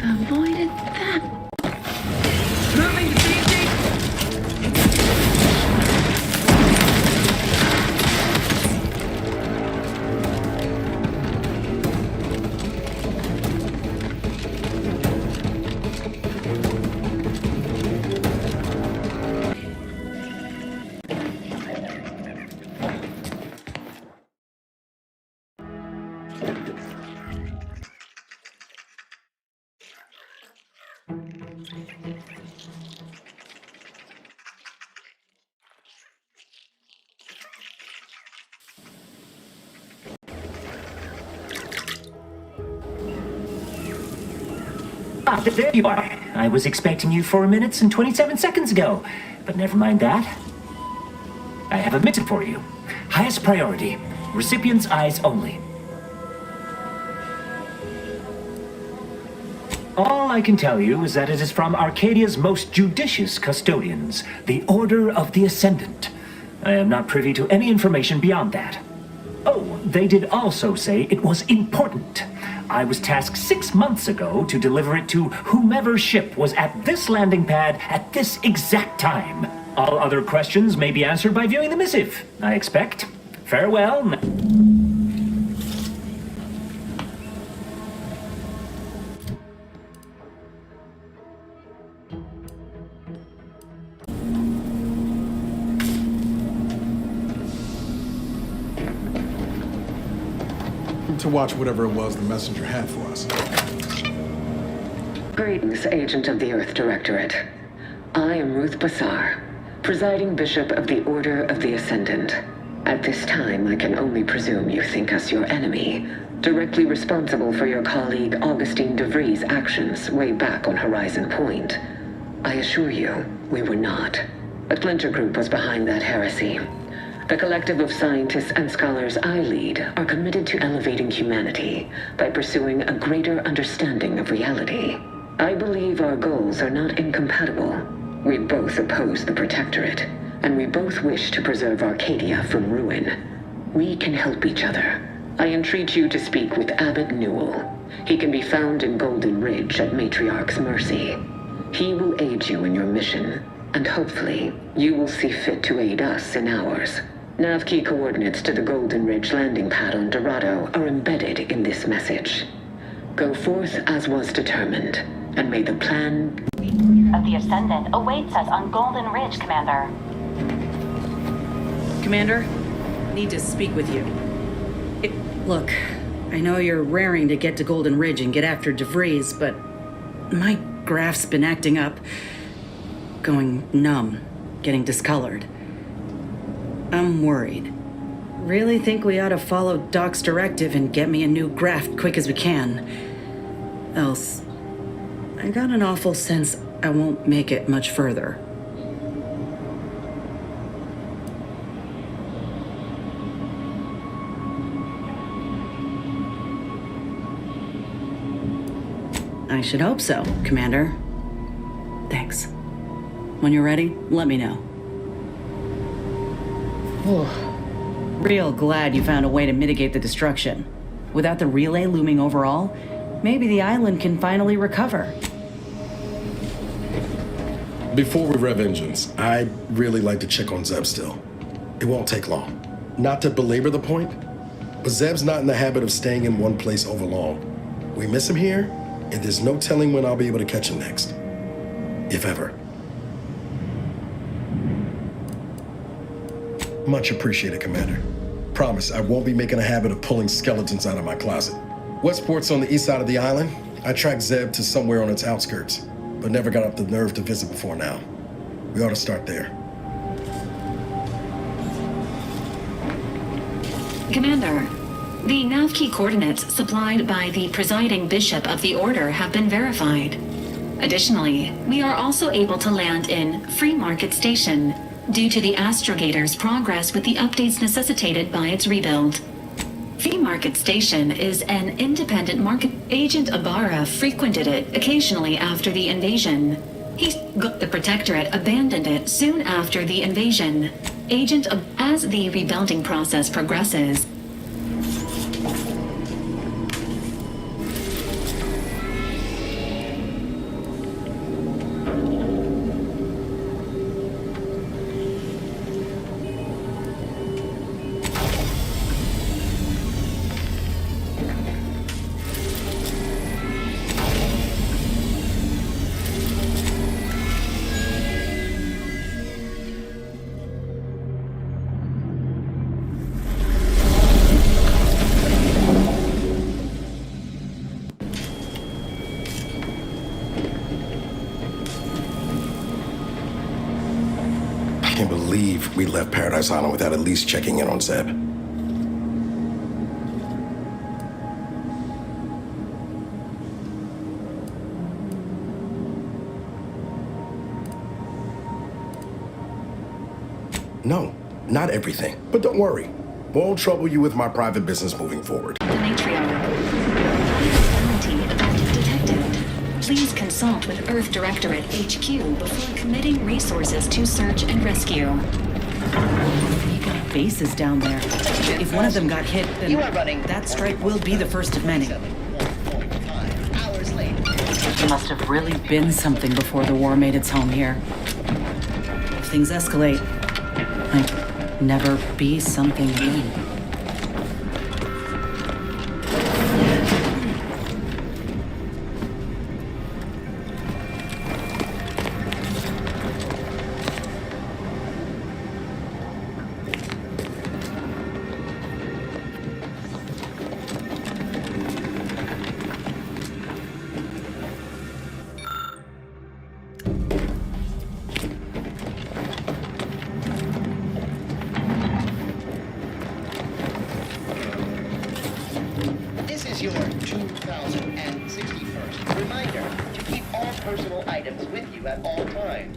Avoided that. Moving to CG! Ah, there you are. I was expecting you 4 minutes and 27 seconds ago, but never mind that. I have a mission for you. Highest priority. Recipient's eyes only. All I can tell you is that it is from Arcadia's most judicious custodians, the Order of the Ascendant. I am not privy to any information beyond that. Oh, they did also say it was important. I was tasked 6 months ago to deliver it to whomever ship was at this landing pad at this exact time. All other questions may be answered by viewing the missive, I expect. Farewell. To watch whatever it was the messenger had for us. Greetings, Agent of the Earth Directorate. I am Ruth Bassar, presiding Bishop of the Order of the Ascendant. At this time, I can only presume you think us your enemy, directly responsible for your colleague Augustine DeVries' actions way back on Horizon Point. I assure you, we were not. A splinter group was behind that heresy. The collective of scientists and scholars I lead are committed to elevating humanity by pursuing a greater understanding of reality. I believe our goals are not incompatible. We both oppose the Protectorate, and we both wish to preserve Arcadia from ruin. We can help each other. I entreat you to speak with Abbot Newell. He can be found in Golden Ridge at Matriarch's mercy. He will aid you in your mission, and hopefully, you will see fit to aid us in ours. Nav key coordinates to the Golden Ridge landing pad on Dorado are embedded in this message. Go forth as was determined, and may the plan of the Ascendant awaits us on Golden Ridge, Commander. Commander, need to speak with you. Look, I know you're raring to get to Golden Ridge and get after DeVries, but my graph's been acting up. Going numb, getting discolored. I'm worried. Really think we ought to follow Doc's directive and get me a new graft quick as we can. Else, I got an awful sense I won't make it much further. I should hope so, Commander. Thanks. When you're ready, let me know. Real glad you found a way to mitigate the destruction. Without the relay looming over all, maybe the island can finally recover. Before we rev engines, I'd really like to check on Zeb still. It won't take long. Not to belabor the point, but Zeb's not in the habit of staying in one place over long. We miss him here, and there's no telling when I'll be able to catch him next. If ever. Much appreciated, Commander. Promise, I won't be making a habit of pulling skeletons out of my closet. Westport's on the east side of the island. I tracked Zeb to somewhere on its outskirts, but never got up the nerve to visit before now. We ought to start there. Commander, the nav key coordinates supplied by the presiding bishop of the Order have been verified. Additionally, we are also able to land in Free Market Station, due to the Astrogator's progress with the updates necessitated by its rebuild. Free Market Station is an independent market. Agent Ibarra frequented it occasionally after the invasion. The Protectorate abandoned it soon after the invasion. As the rebuilding process progresses, I can't believe we left Paradise Island without at least checking in on Zeb. No, not everything. But don't worry. Won't trouble you with my private business moving forward. the Matriarch. Fatality event detected. Please consult with Earth Directorate HQ before committing resources to search and rescue. You got bases down there. If one of them got hit, then that strike will be the first of many. It must have really been something before the war made its home here. If things escalate, might never be something again. 1061st. Reminder to keep all personal items with you at all times.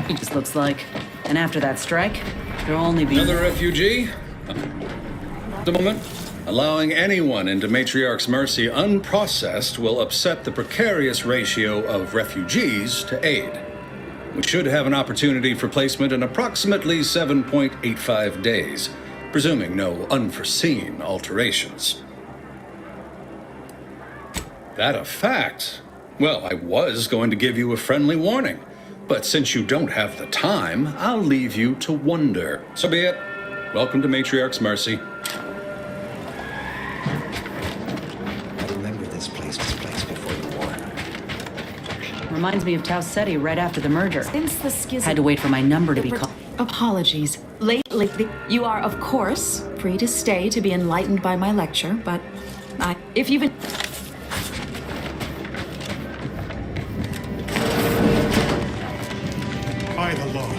It just looks like. And after that strike, there'll only be... Another refugee? The moment. Allowing anyone into Matriarch's Mercy unprocessed will upset the precarious ratio of refugees to aid. We should have an opportunity for placement in approximately 7.85 days, presuming no unforeseen alterations. That a fact? Well, I was going to give you a friendly warning, but since you don't have the time, I'll leave you to wonder. So be it. Welcome to Matriarch's Mercy. I remember this place before the war. Reminds me of Tau Ceti right after the merger. Since the schism... Had to wait for my number to be called. Apologies. Lately, you are, of course, free to stay to be enlightened by my lecture, but if you've... By the law.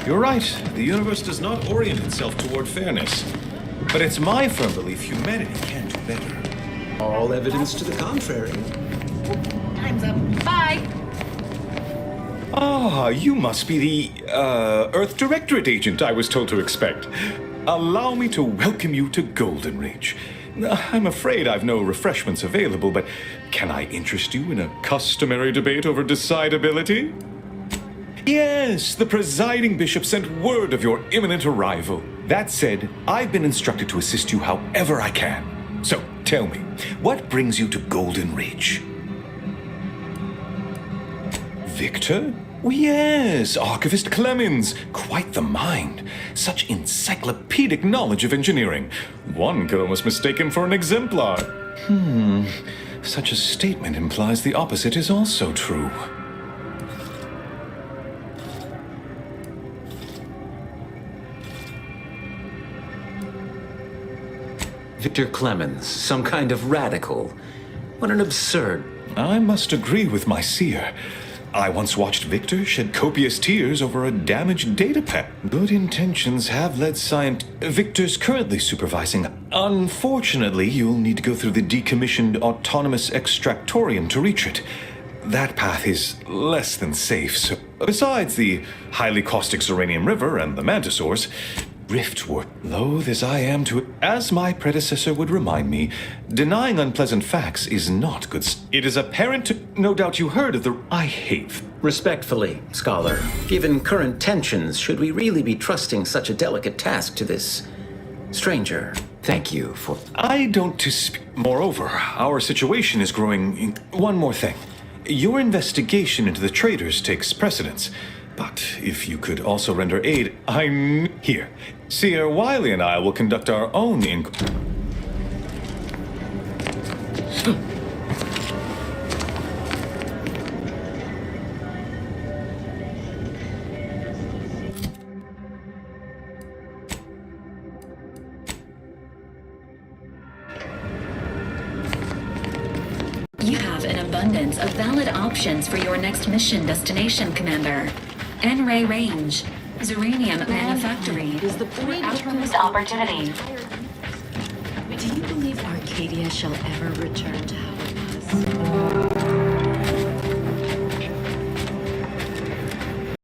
You're right. The universe does not orient itself toward fairness. But it's my firm belief humanity can do better. All evidence to the contrary. Time's up. Bye! Ah, you must be the, Earth Directorate agent I was told to expect. Allow me to welcome you to Golden Ridge. I'm afraid I've no refreshments available, but can I interest you in a customary debate over decidability? Yes, the presiding bishop sent word of your imminent arrival. That said, I've been instructed to assist you however I can. So, tell me, what brings you to Golden Ridge? Victor? Yes, Archivist Clemens. Quite the mind. Such encyclopedic knowledge of engineering. One could almost mistake him for an exemplar. Such a statement implies the opposite is also true. Victor Clemens, some kind of radical. What an absurd... I must agree with my seer. I once watched Victor shed copious tears over a damaged data pack. Good intentions have led Victor's currently supervising. Unfortunately, you'll need to go through the decommissioned autonomous extractorium to reach it. That path is less than safe, so besides the highly caustic Xeranium River and the Mantisaurs, Riftwood, loath as I am to, as my predecessor would remind me, denying unpleasant facts is not good. It is apparent to, no doubt you heard of the, I hate. Respectfully, Scholar, given current tensions, should we really be trusting such a delicate task to this stranger? Thank you for... I don't to speak. Moreover, our situation is growing. One more thing. Your investigation into the traitors takes precedence. But if you could also render aid, I'm here. Seer Wiley and I will conduct our own inquiry. You have an abundance of valid options for your next mission destination, Commander. N-ray range, Xeranium manufactory. Is the point of this opportunity? Do you believe Arcadia shall ever return to how it